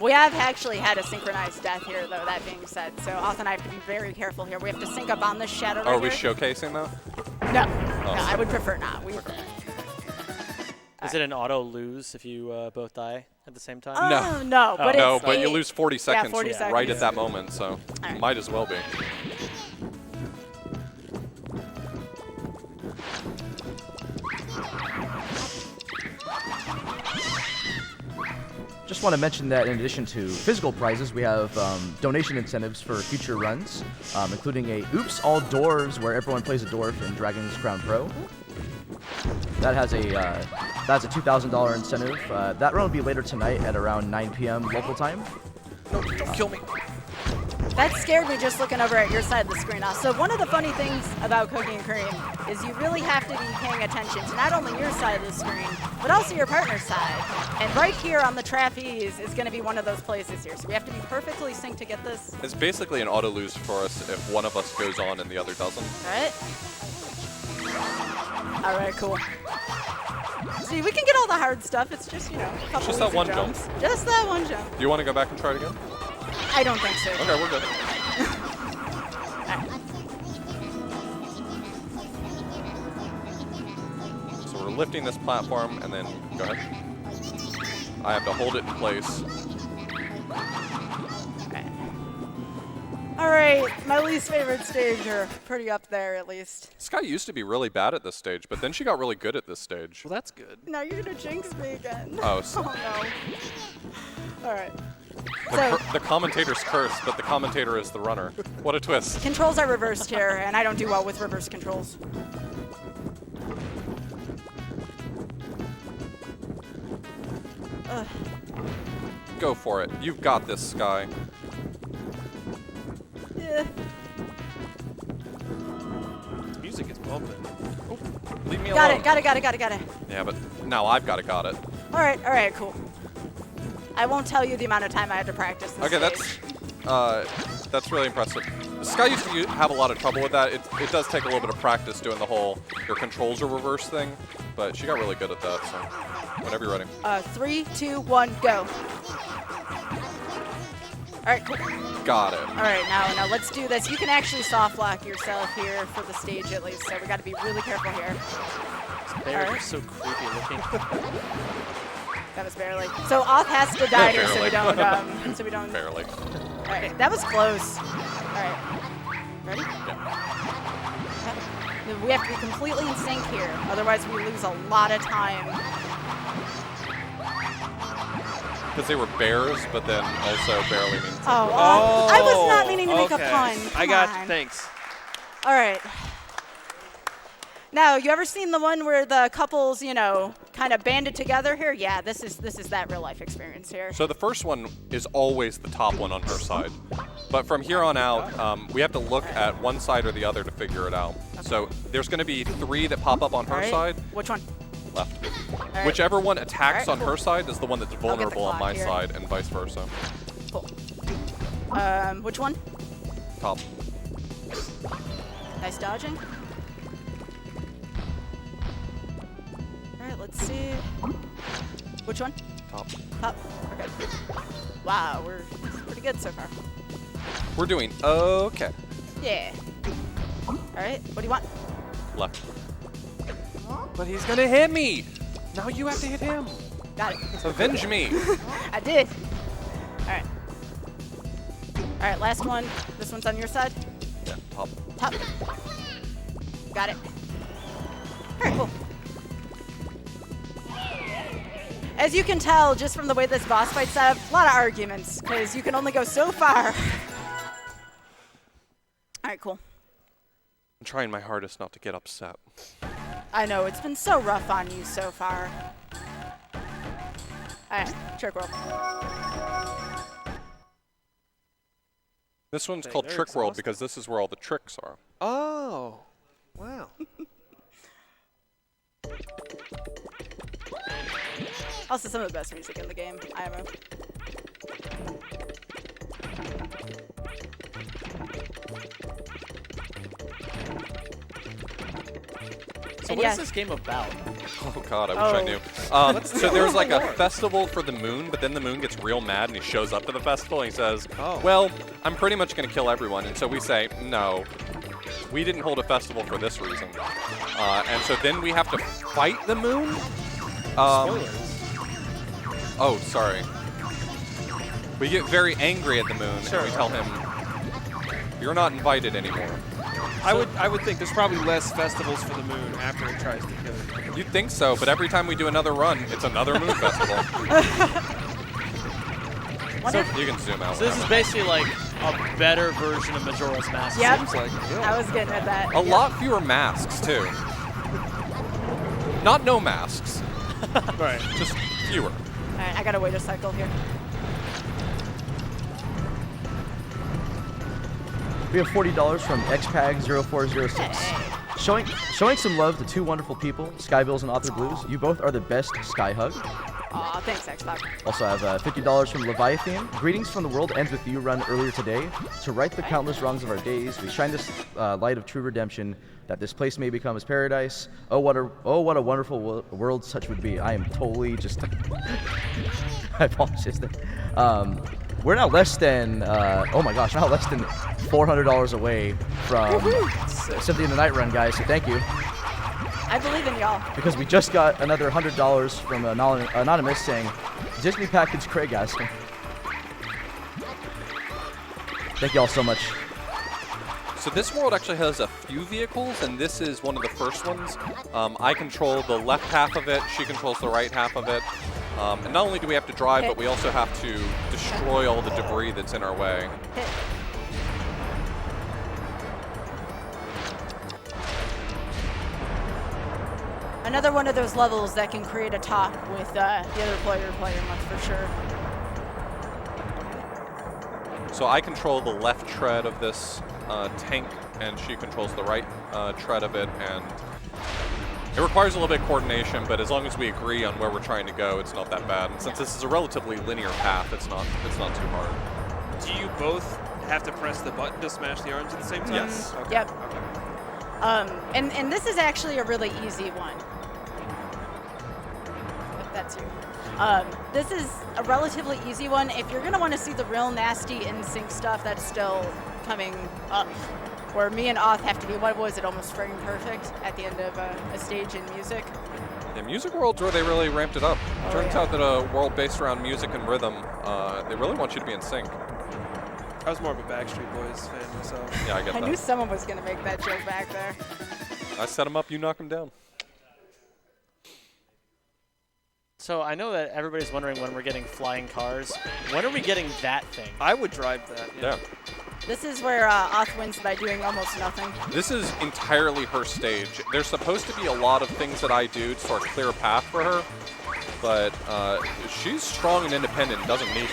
We have actually had a synchronized death here, though, that being said. So Auth and I have to be very careful here. We have to sync up on this shadow right Are we here. showcasing that? No. Oh. No, I would prefer not. Is it an auto lose if you both die at the same time? Oh, no. But No, it's but you lose 40 seconds 40 right seconds. at that moment, so right. might as well be. Just want to mention that in addition to physical prizes, we have donation incentives for future runs, including a Oops All Doors where everyone plays a dwarf in Dragon's Crown Pro. That has a $2,000 incentive. That run will be later tonight at around 9 p.m. local time. No, don't kill me. That scared me just looking over at your side of the screen. So one of the funny things about Cookie and Cream is you really have to be paying attention to not only your side of the screen, but also your partner's side. And right here on the trapeze is going to be one of those places here. So we have to be perfectly synced to get this. It's basically an auto lose for us if one of us goes on and the other doesn't. All right, cool. See, we can get all the hard stuff. It's just, you know, a couple Just that easy one jumps. jump. Just that one jump. Do you want to go back and try it again? I don't think so. Okay, we're good. So we're lifting this platform and then go ahead. I have to hold it in place. All right, my least favorite stage, or pretty up there at least. Sky used to be really bad at this stage, but then she got really good at this stage. Well, that's good. Now you're gonna jinx me again. Oh, so Oh no. All right. the commentator's cursed, but the commentator is the runner. What a twist. Controls are reversed here, and I don't do well with reverse controls. Ugh. Go for it. You've got this, Sky. Yeah. The music is bumping. Leave me Got alone. it, got it, got it, got it, got it. Yeah, but now I've got it. All right, cool. I won't tell you the amount of time I had to practice this Okay, stage. that's really impressive. Sky used to have a lot of trouble with that. It does take a little bit of practice doing the whole your controls are reverse thing, but she got really good at that. So whenever you're ready. 3, 2, 1, go. All right, cool. Got it. All right, now let's do this. You can actually soft lock yourself here for the stage at least, so we got to be really careful here. These bears are so creepy looking. That was barely. So Auth has to die here, so we Barely. don't. Barely. All right, that was close. All right, ready? Yeah. We have to be completely in sync here, otherwise we lose a lot of time. Because they were bears, but then also barely means. Oh, I was not meaning to make a okay. pun. I Come got on. you. Thanks. All right. Now, you ever seen the one where the couples, you know, kind of banded together here? Yeah, this is that real life experience here. So the first one is always the top one on her side. But from here on out, we have to look at one side or the other to figure it out. So there's going to be 3 that pop up on her All right. side, Which one? left. All right. Whichever one attacks All right, on her side is the one that's vulnerable on clock my here. side, and vice versa. Cool. Which one? Top. Nice dodging. All right, let's see. Which one? Top. Top. Okay. Wow, we're pretty good so far. We're doing okay. Yeah. All right, what do you want? Left. But he's going to hit me. Now you have to hit him. Got it. Avenge me. I did. All right. All right, last one. This one's on your side. Yeah, top. Top. Got it. All right, cool. As you can tell, just from the way this boss fight's set up, a lot of arguments, because you can only go so far. All right, cool. I'm trying my hardest not to get upset. I know, it's been so rough on you so far. All right, trick roll. This one's Okay, called they're Trick World exhausted. because this is where all the tricks are. Oh. Wow. Also, some of the best music in the game, IMO. So And what yeah. is this game about? Oh god, I wish I Oh. knew. So there's like a festival for the moon, but then the moon gets real mad and he shows up to the festival and he says, Oh. well, I'm pretty much going to kill everyone. And so we say, no, we didn't hold a festival for this reason. And so then we have to fight the moon? Spoilers. Oh, sorry. We get very angry at the moon Sure. and we tell him, you're not invited anymore. I would think there's probably less festivals for the moon after it tries to kill you. You'd think so, but every time we do another run, it's another moon festival. Wonder- You can zoom out. So this is basically like a better version of Majora's Mask. Yep. Seems like, I was getting at that. A lot fewer masks, too. Not no masks, Right. just fewer. All right, I gotta wait a cycle here. We have $40 from xpag0406. Showing some love to two wonderful people, Skybilz and Authorblues. You both are the best, Skyhug. Aw, thanks, Xbox. Also have $50 from Leviathan. Greetings from the world ends with you run earlier today. To right the countless wrongs of our days, we shine this light of true redemption, that this place may become as paradise. Oh, what a wonderful world such would be. I am totally just... I apologize there. We're now less than, oh my gosh, now less than $400 away from Symphony of the Night Run, guys, so thank you. I believe in y'all. Because we just got another $100 from Anonymous saying, Disney package Craig asked him. Thank you all so much. So this world actually has a few vehicles, and this is one of the first ones. I control the left half of it, she controls the right half of it. And not only do we have to drive, but we also have to destroy all the debris that's in our way. Hit. Another one of those levels that can create a talk with the other player playing, that's for sure. So I control the left tread of this tank, and she controls the right tread of it, and it requires a little bit of coordination, but as long as we agree on where we're trying to go, it's not that bad. And since this is a relatively linear path, it's not too hard. Do you both have to press the button to smash the arms at the same time? Yes. Okay. Yep. Okay. And this is actually a really easy one. If that's you. This is a relatively easy one. If you're gonna want to see the real nasty in-sync stuff, that's still coming up. Where me and Auth have to be, what was it, almost frame perfect at the end of a stage in music. Yeah, Music World's where they really ramped it up. Oh, Turns yeah. out that a world based around music and rhythm, they really want you to be in sync. I was more of a Backstreet Boys fan myself. Yeah, I get I that. knew someone was gonna make that joke back there. I set him up, you knock him down. So I know that everybody's wondering when we're getting flying cars. When are we getting that thing? I would drive that. Yeah. This is where Auth wins by doing almost nothing. This is entirely her stage. There's supposed to be a lot of things that I do to sort of clear a path for her, but she's strong and independent and doesn't need me.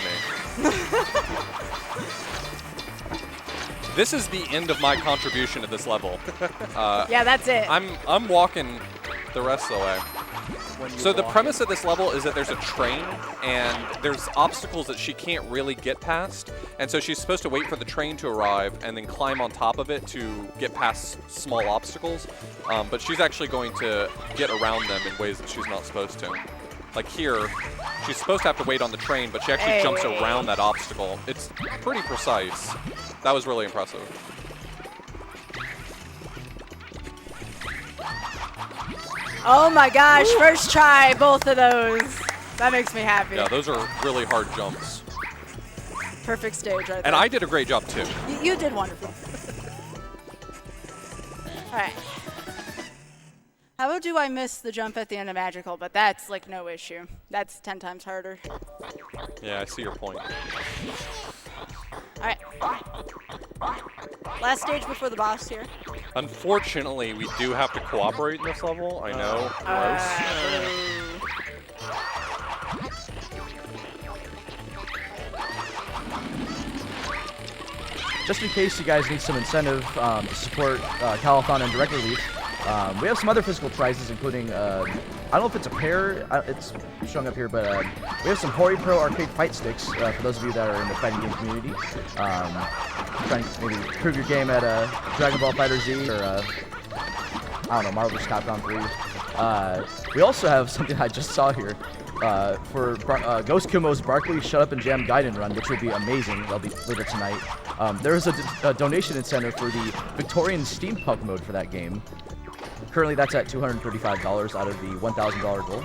This is the end of my contribution to this level. Yeah, that's it. I'm walking the rest of the way. So the premise of this level is that there's a train and there's obstacles that she can't really get past, and so she's supposed to wait for the train to arrive and then climb on top of it to get past small obstacles, but she's actually going to get around them in ways that she's not supposed to. Like here, she's supposed to have to wait on the train, but she actually jumps around that obstacle. It's pretty precise. That was really impressive. Oh my gosh, first try, both of those. That makes me happy. Yeah, those are really hard jumps. Perfect stage right there. And I did a great job too. You did wonderful. All right. How do I miss the jump at the end of Magical? But that's like no issue. That's 10 times harder. Yeah, I see your point. All right. Last stage before the boss here. Unfortunately, we do have to cooperate in this level. I know. Just in case you guys need some incentive to support Calithon and Direct Relief, we have some other physical prizes, including, I don't know if it's a pair, it's showing up here, but we have some Hori Pro arcade fight sticks for those of you that are in the fighting game community. Trying to maybe improve your game at Dragon Ball FighterZ or, I don't know, Marvel vs. Capcom 3. We also have something I just saw here for Ghost Kumo's Barkley Shut Up and Jam Gaiden run, which would be amazing. That'll be later tonight. There is a donation incentive for the Victorian Steampunk mode for that game. Currently, that's at $235 out of the $1,000 goal.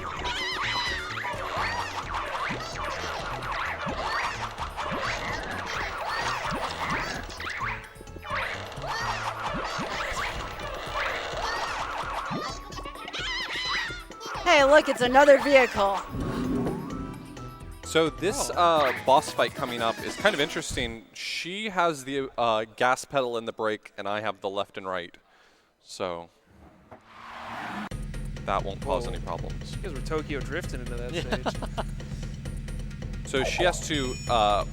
Hey, look, it's another vehicle. So this boss fight coming up is kind of interesting. She has the gas pedal and the brake, and I have the left and right. So that won't cause any problems. You guys were Tokyo drifting into that stage. So she has to,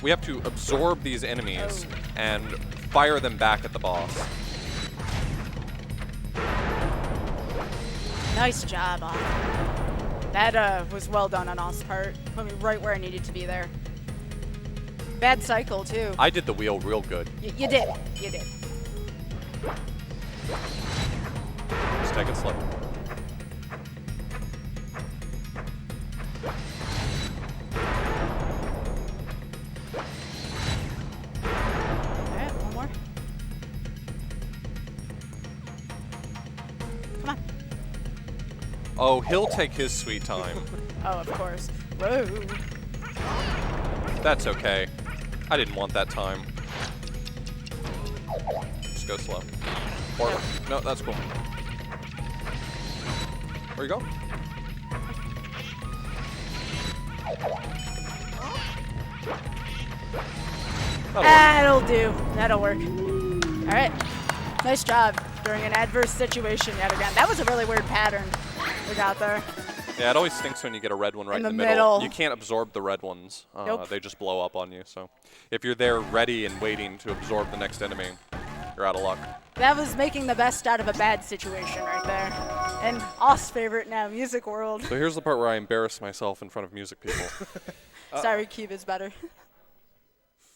we have to absorb these enemies and fire them back at the boss. Nice job, Off. That was well done on Off's part. Put me right where I needed to be there. Bad cycle, too. I did the wheel real good. You did. You did. Just take it slow. Alright, one more. Come on. Oh, he'll take his sweet time. Oh, of course. Whoa. That's okay. I didn't want that time. Just go slow. Or, no, that's cool. Where you go? That'll do. That'll work. All right. Nice job during an adverse situation yet again. That was a really weird pattern we got there. Yeah, it always stinks when you get a red one right in the middle. You can't absorb the red ones. Nope. They just blow up on you. So if you're there ready and waiting to absorb the next enemy, you're out of luck. That was making the best out of a bad situation right there. And Off's favorite now, Music World. So here's the part where I embarrass myself in front of music people. Sorry, Cube is better.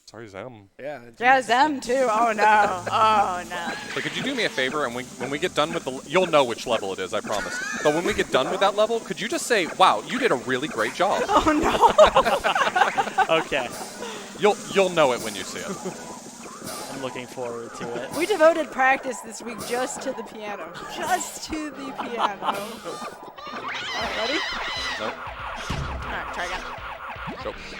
Sorry, Zem. Yeah. Yeah, them too. Oh no. Oh no. But could you do me a favor, and when we get done with the, you'll know which level it is, I promise. But when we get done with that level, could you just say, "Wow, you did a really great job." Oh no. Okay. You'll know it when you see it. I'm looking forward to it. We devoted practice this week just to the piano. Just to the piano. All right, ready? Nope. All right, try again. Go. Cool.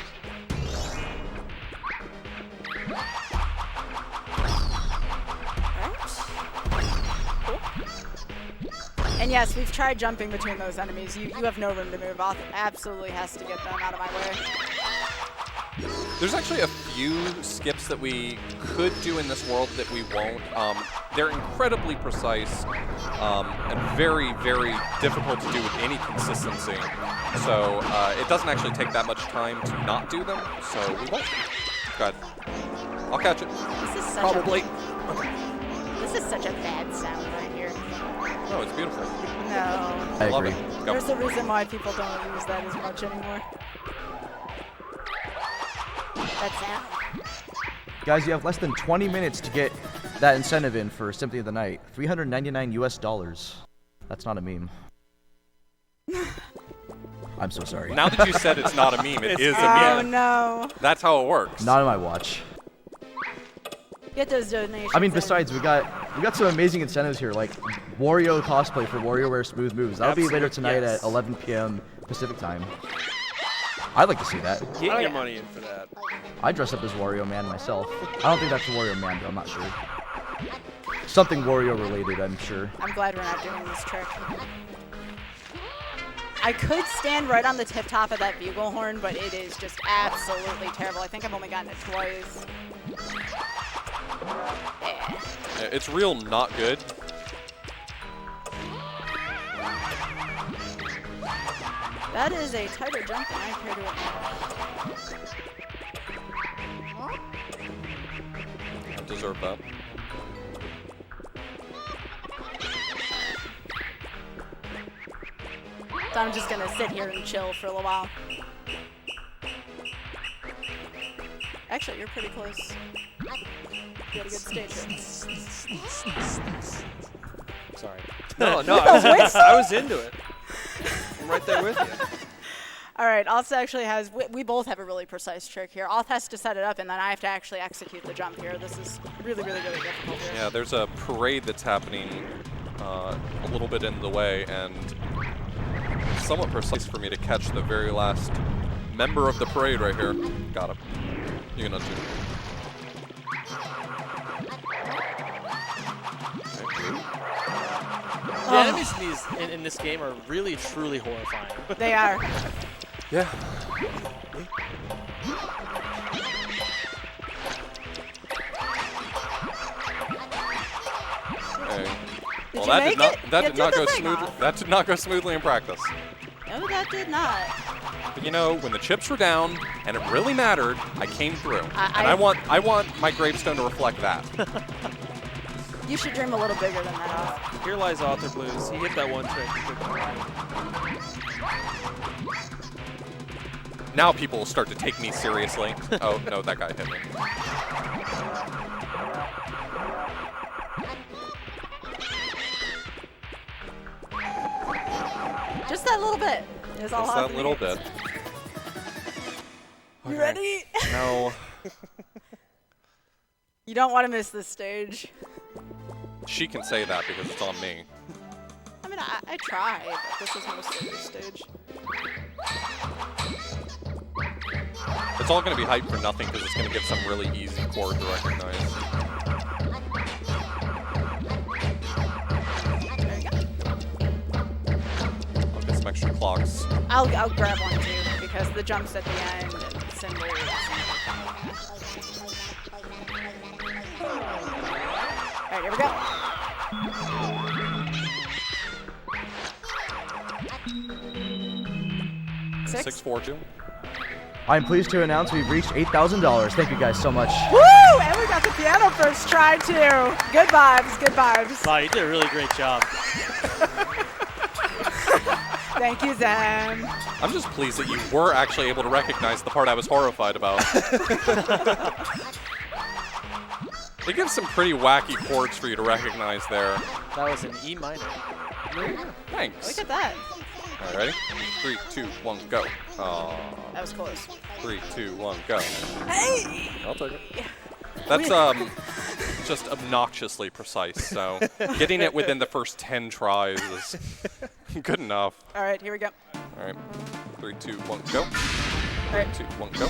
And yes, we've tried jumping between those enemies. You have no room to move. Off absolutely has to get them out of my way. There's actually a few skips that we could do in this world that we won't. They're incredibly precise and very, very difficult to do with any consistency. So it doesn't actually take that much time to not do them, so we won't. Go ahead. I'll catch it. This is such Probably. This is such a bad sound right here. No, it's beautiful. No. I Love agree. it. Go. There's a reason why people don't use that as much anymore. That sound. Guys, you have less than 20 minutes to get that incentive in for Symphony of the Night. $399 US. That's not a meme. I'm so sorry. Now that you said it's not a meme, it is a Oh meme. no. That's how it works. Not on my watch. Get those donations. I mean, in. besides, we got some amazing incentives here, like Wario cosplay for WarioWare Smooth Moves. That'll be later tonight at 11 p.m. Pacific time. I'd like to see that. Get your money in for that. I dress up as Wario Man myself. I don't think that's Wario Man, though. I'm not sure. Something Wario related, I'm sure. I'm glad we're not doing this trick. I could stand right on the tip top of that bugle horn, but it is just absolutely terrible. I think I've only gotten it twice. Yeah. It's real not good. That is a tighter jump than I care to admit. Deserve that. So I'm just gonna sit here and chill for a little while. Actually, you're pretty close. You got a good stage here. Sorry. No, I was into it. I'm right there with you. All right, Oth actually has, we both have a really precise trick here. Oth has to set it up, and then I have to actually execute the jump here. This is really, really, really difficult here. Yeah, there's a parade that's happening a little bit in the way, and it's somewhat precise for me to catch the very last member of the parade right here. Got him. You can undo. The enemies in this game are really, truly horrifying. They are. Yeah. Okay. Well, that did not go smoothly. That did not go smoothly in practice. No, that did not. But you know, when the chips were down and it really mattered, I came through. And I want my gravestone to reflect that. You should dream a little bigger than that, Off. Here lies Authorblues. He hit that one trick. Now people will start to take me seriously. Oh, no, that guy hit me. Just that little bit is all Just Hoff that little needs. bit. You ready? No. You don't want to miss this stage. She can say that because it's on me. I mean, I tried, but this is mostly your stage. It's all going to be hype for nothing because it's going to give some really easy chord to recognize. There you go. I'll get some extra clocks. I'll grab one too because the jumps at the end and Cinder. All right, here we go. Six. 6-4-2. I'm pleased to announce we've reached $8,000. Thank you guys so much. Woo! And we got the piano first try too. Good vibes, good vibes. Wow, you did a really great job. Thank you, Zen. I'm just pleased that you were actually able to recognize the part I was horrified about. It gives some pretty wacky chords for you to recognize there. That was an E minor. Thanks. Look at that. All right, ready? 3, 2, 1, go. Oh. That was close. 3, 2, 1, go. Hey! I'll take it. That's just obnoxiously precise. So getting it within the first 10 tries is good enough. All right, here we go. All right, 3, 2, 1, go. All right. 3, 2, 1, go.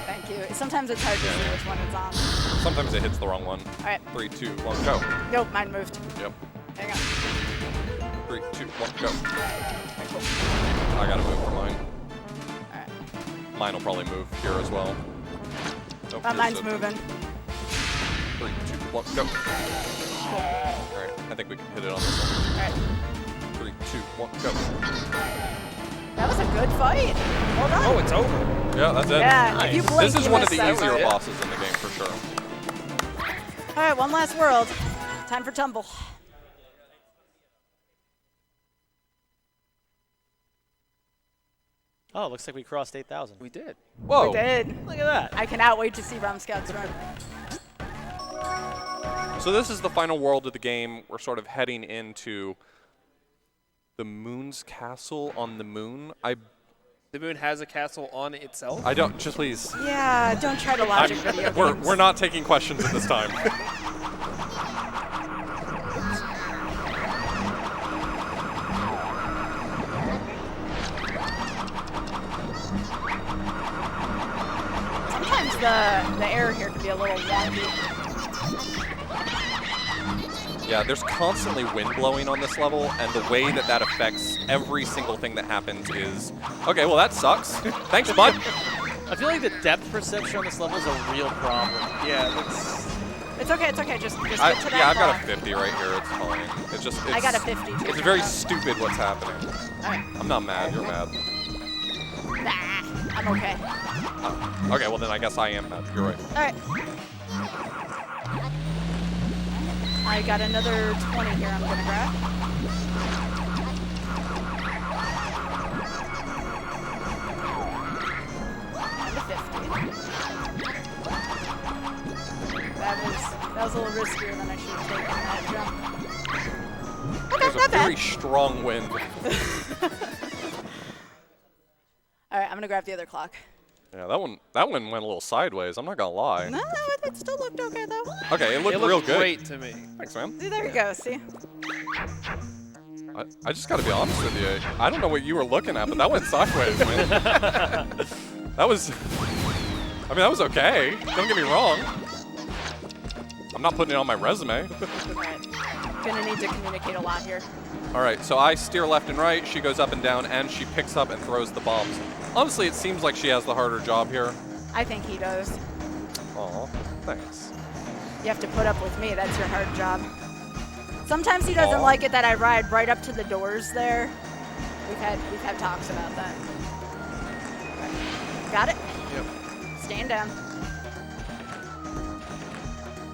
Thank you. Sometimes it's hard to see which one it's on. Sometimes it hits the wrong one. All right. 3, 2, 1, go. Nope, mine moved. Yep. Hang on. 3, 2, 1, go. Okay, cool. I gotta move for mine. All right. Mine will probably move here as well. Nope, here's Mine's it. moving. 3, 2, 1, go. Cool. All right, I think we can hit it on this one. All right. 3, 2, 1, go. That was a good fight. Hold on. Oh, it's over. Yeah, that's it. Yeah, if you blink, This is you one of miss the that easier one. bosses in the game for sure. All right, one last world. Time for tumble. Oh, it looks like we crossed 8,000. We did. Whoa. We did. Look at that. I cannot wait to see Rum Scouts run. So this is the final world of the game. We're sort of heading into the moon's castle on the moon. The moon has a castle on itself. I don't, just please. Yeah, don't try to logic video games. We're not taking questions at this time. Sometimes the air here can be a little wonky. Yeah, there's constantly wind blowing on this level, and the way that that affects every single thing that happens is, okay, well that sucks. Thanks, bud. I feel like the depth perception on this level is a real problem. Yeah, that's. It's okay, it's okay. Just get to that Yeah, I've got a block. 50 right here. It's fine. It's just. I got a 50 too. It's very stupid what's happening. All right. I'm not mad. You're mad. Nah, I'm okay. Okay, well then I guess I am mad. You're right. All right. I got another 20 here I'm gonna grab. And a 50. That was a little riskier than I should have taken that jump. Okay, There's a not very bad. strong wind. All right, I'm gonna grab the other clock. Yeah, that one went a little sideways. I'm not gonna lie. No, it still looked okay though. Okay, it looked It real looked good. great to me. Thanks, man. See, there you go. See. I just gotta be honest with you. I don't know what you were looking at, but that went sideways, man. That was okay. Don't get me wrong. I'm not putting it on my resume. All right. Gonna need to communicate a lot here. All right, so I steer left and right. She goes up and down, and she picks up and throws the bombs. Honestly, it seems like she has the harder job here. I think he does. Aw, thanks. You have to put up with me. That's your hard job. Sometimes he doesn't Aw. like it that I ride right up to the doors there. We've had talks about that. Got it. Yep. Stand down.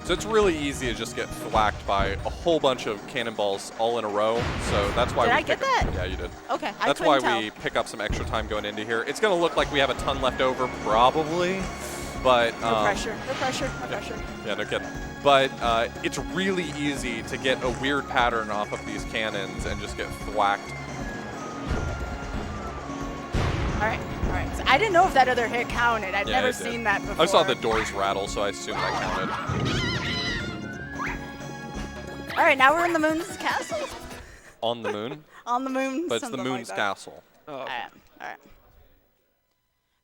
So it's really easy to just get thwacked by a whole bunch of cannonballs all in a row. So that's why Did we I get pick up- that? Yeah, you did. Okay, I That's couldn't why tell. we pick up some extra time going into here. It's going to look like we have a ton left over, probably, but No pressure. No pressure. No pressure. yeah, no kidding. But it's really easy to get a weird pattern off of these cannons and just get thwacked. All right. All right. So I didn't know if that other hit counted. I've Yeah, never it did. seen that before. I saw the doors rattle, so I assumed that counted. All right. Now we're in the moon's castle. On the moon, On the moon. but it's the something moon's like that. castle. Oh, All right. All right.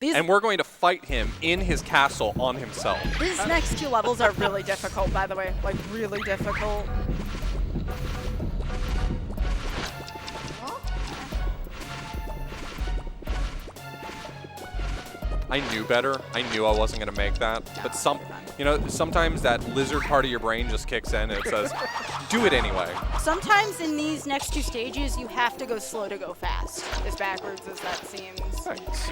These, And we're going to fight him in his castle on himself. these next 2 levels are really difficult, by the way. Like, really difficult. I knew better. I knew I wasn't going to make that. But sometimes that lizard part of your brain just kicks in and it says, do it anyway. Sometimes in these next 2 stages, you have to go slow to go fast. As backwards as that seems. Thanks.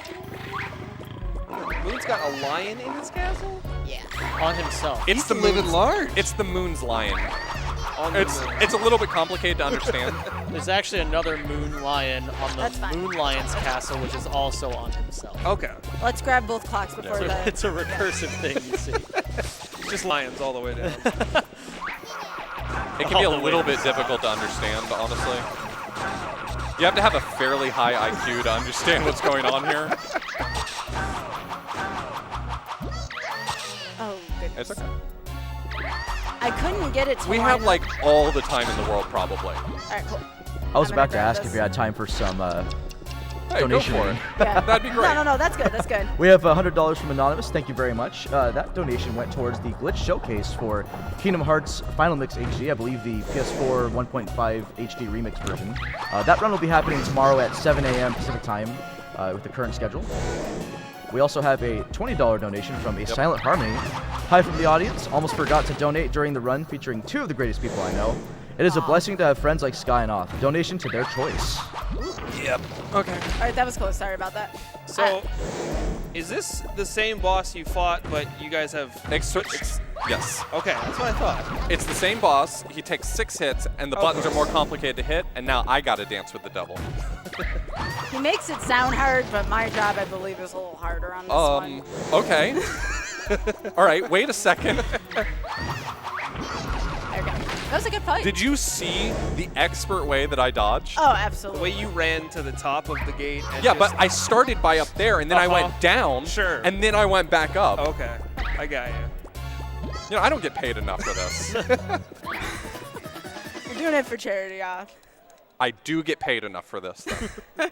Moon's got a lion in his castle? Yeah. On himself. It's the living moon's, large. It's the moon's lion. On the It's moon. it's a little bit complicated to understand. There's actually another moon lion on That's the fine. moon lion's castle, which is also on himself. Okay. Let's grab both clocks before Yeah. the... It's a recursive thing you see. Just lions all the way down. It can be a All the little way bit difficult to understand, honestly. You have to have a fairly high IQ to understand what's going on here. Oh, goodness. It's okay. I couldn't get it to We line have up. like all the time in the world, probably. All right, cool. I was I'm about gonna to grab ask this. if you had time for some Hey, donation. go for it. Yeah. That'd be great. No, that's good. That's good. We have $100 from Anonymous. Thank you very much. That donation went towards the glitch showcase for Kingdom Hearts Final Mix HD. I believe the PS4 1.5 HD remix version. That run will be happening tomorrow at 7 a.m. Pacific time with the current schedule. We also have a $20 donation from a Silent Harmony. Hi from the audience. Almost forgot to donate during the run, featuring 2 of the greatest people I know. It is a blessing to have friends like Sky and Auth. Donation to their choice. Yep. Okay. All right, that was close. Sorry about that. So, is this the same boss you fought, but you guys have... Yes. Okay, that's what I thought. It's the same boss. He takes 6 hits, and the buttons are more complicated to hit, and now I gotta dance with the devil. He makes it sound hard, but my job, I believe, is a little harder on this one. Okay. All right, wait a second. There we go. That was a good fight. Did you see the expert way that I dodged? Oh, The absolutely. way you ran to the top of the gate and Yeah, just... but I started by up there, and then I went down, Sure. and then I went back up. Okay, I got you. You know, I don't get paid enough for this. You're doing it for charity, Auth. I do get paid enough for this, though.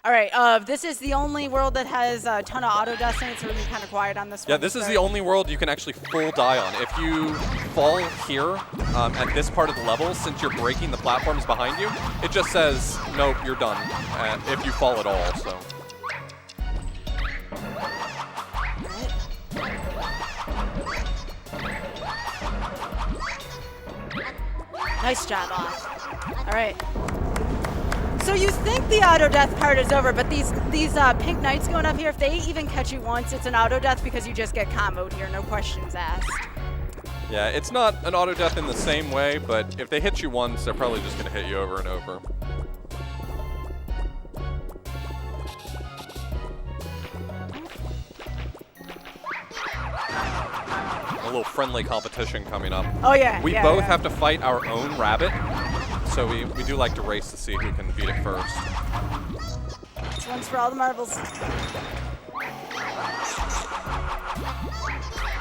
All right, this is the only world that has a ton of auto deaths in it, so we're kind of quiet on this one. Yeah, this is the only world you can actually full die on. If you fall here at this part of the level, since you're breaking the platforms behind you, it just says, nope, you're done, if you fall at all, so. Nice job, Auth. All right. So you think the auto death part is over, but these pink knights going up here, if they even catch you once, it's an auto death because you just get comboed here, no questions asked. Yeah, it's not an auto death in the same way, but if they hit you once, they're probably just going to hit you over and over. A little friendly competition coming up. Oh yeah. We yeah, both yeah. have to fight our own rabbit, so we do like to race to see who can beat it first. This one's for all the marbles.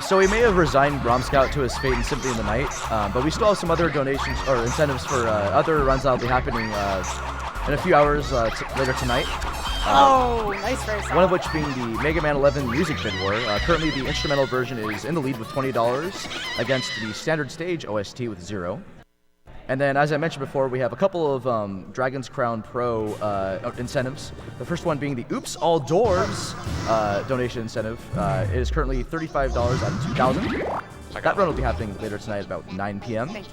So we may have resigned Rom Scout to his fate in Symphony of the Night, but we still have some other donations or incentives for other runs that will be happening in a few hours later tonight. Oh, nice race. One of which being the Mega Man 11 Music Bid War. Currently, the instrumental version is in the lead with $20 against the standard stage OST with 0. And then, as I mentioned before, we have a couple of Dragon's Crown Pro incentives. The first one being the Oops All Doors donation incentive. It is currently $35 out of 2,000. That run will be happening later tonight at about 9 p.m. Thank you.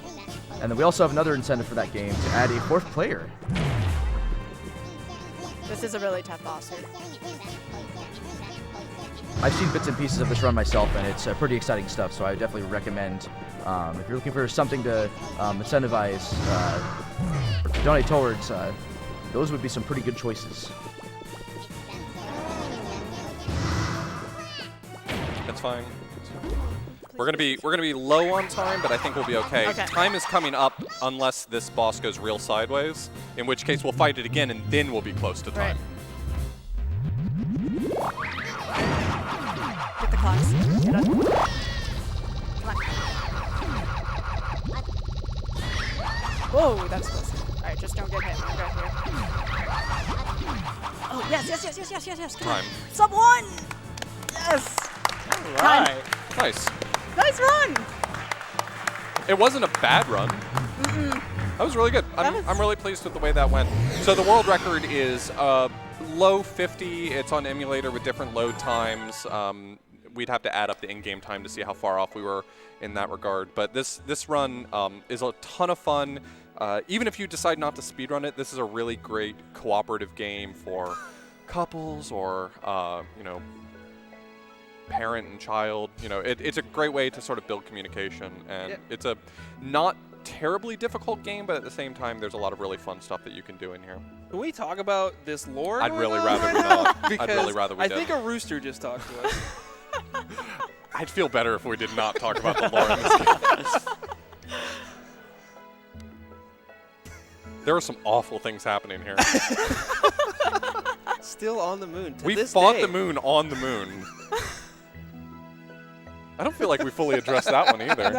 And then we also have another incentive for that game to add a 4th player. This is a really tough boss here. I've seen bits and pieces of this run myself, and it's pretty exciting stuff. So I definitely recommend, if you're looking for something to incentivize or to donate towards, those would be some pretty good choices. That's fine. We're gonna be low on time, but I think we'll be okay. Okay. Time is coming up unless this boss goes real sideways, in which case we'll fight it again and then we'll be close to time. Get the clocks. Get up. Come on. Whoa, that's close. All right, just don't get hit. I'll get here. Oh, yes. Come Time. on. Sub 1. Yes. All right. Nice. Nice run. It wasn't a bad run. That was really good. I'm really pleased with the way that went. So the world record is low 50. It's on emulator with different load times. We'd have to add up the in-game time to see how far off we were in that regard. But this run is a ton of fun. Even if you decide not to speedrun it, this is a really great cooperative game for couples or parent and child. It's a great way to sort of build communication, and it's a not terribly difficult game, but at the same time there's a lot of really fun stuff that you can do in here. Can we talk about this lore? I'd going really on rather right we now? not. Because I'd really rather we I didn't. think a rooster just talked to us. I'd feel better if we did not talk about the lore in this game. There are some awful things happening here. Still on the moon. We fought the moon on the moon. I don't feel like we fully addressed that one either.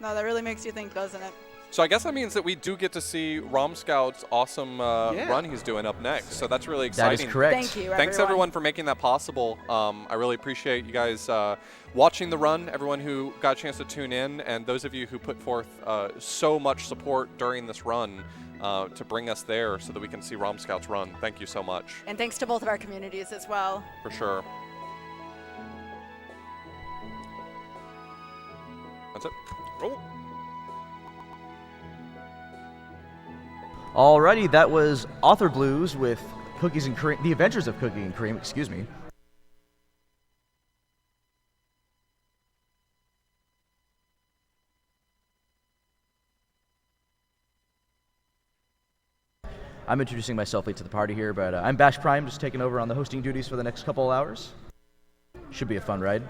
No, that really makes you think, doesn't it? So I guess that means that we do get to see Scout's awesome run he's doing up next. So that's really exciting. That is correct. Thank you, Thanks everyone for making that possible. I really appreciate you guys watching the run, everyone who got a chance to tune in, and those of you who put forth so much support during this run to bring us there so that we can see Scout's run. Thank you so much. And thanks to both of our communities as well. For sure. That's it. Oh. Alrighty, that was Authorblues with Cookies and Cream, The Adventures of Cookie and Cream, excuse me. I'm introducing myself late to the party here, but I'm Bash Prime, just taking over on the hosting duties for the next couple of hours. Should be a fun ride.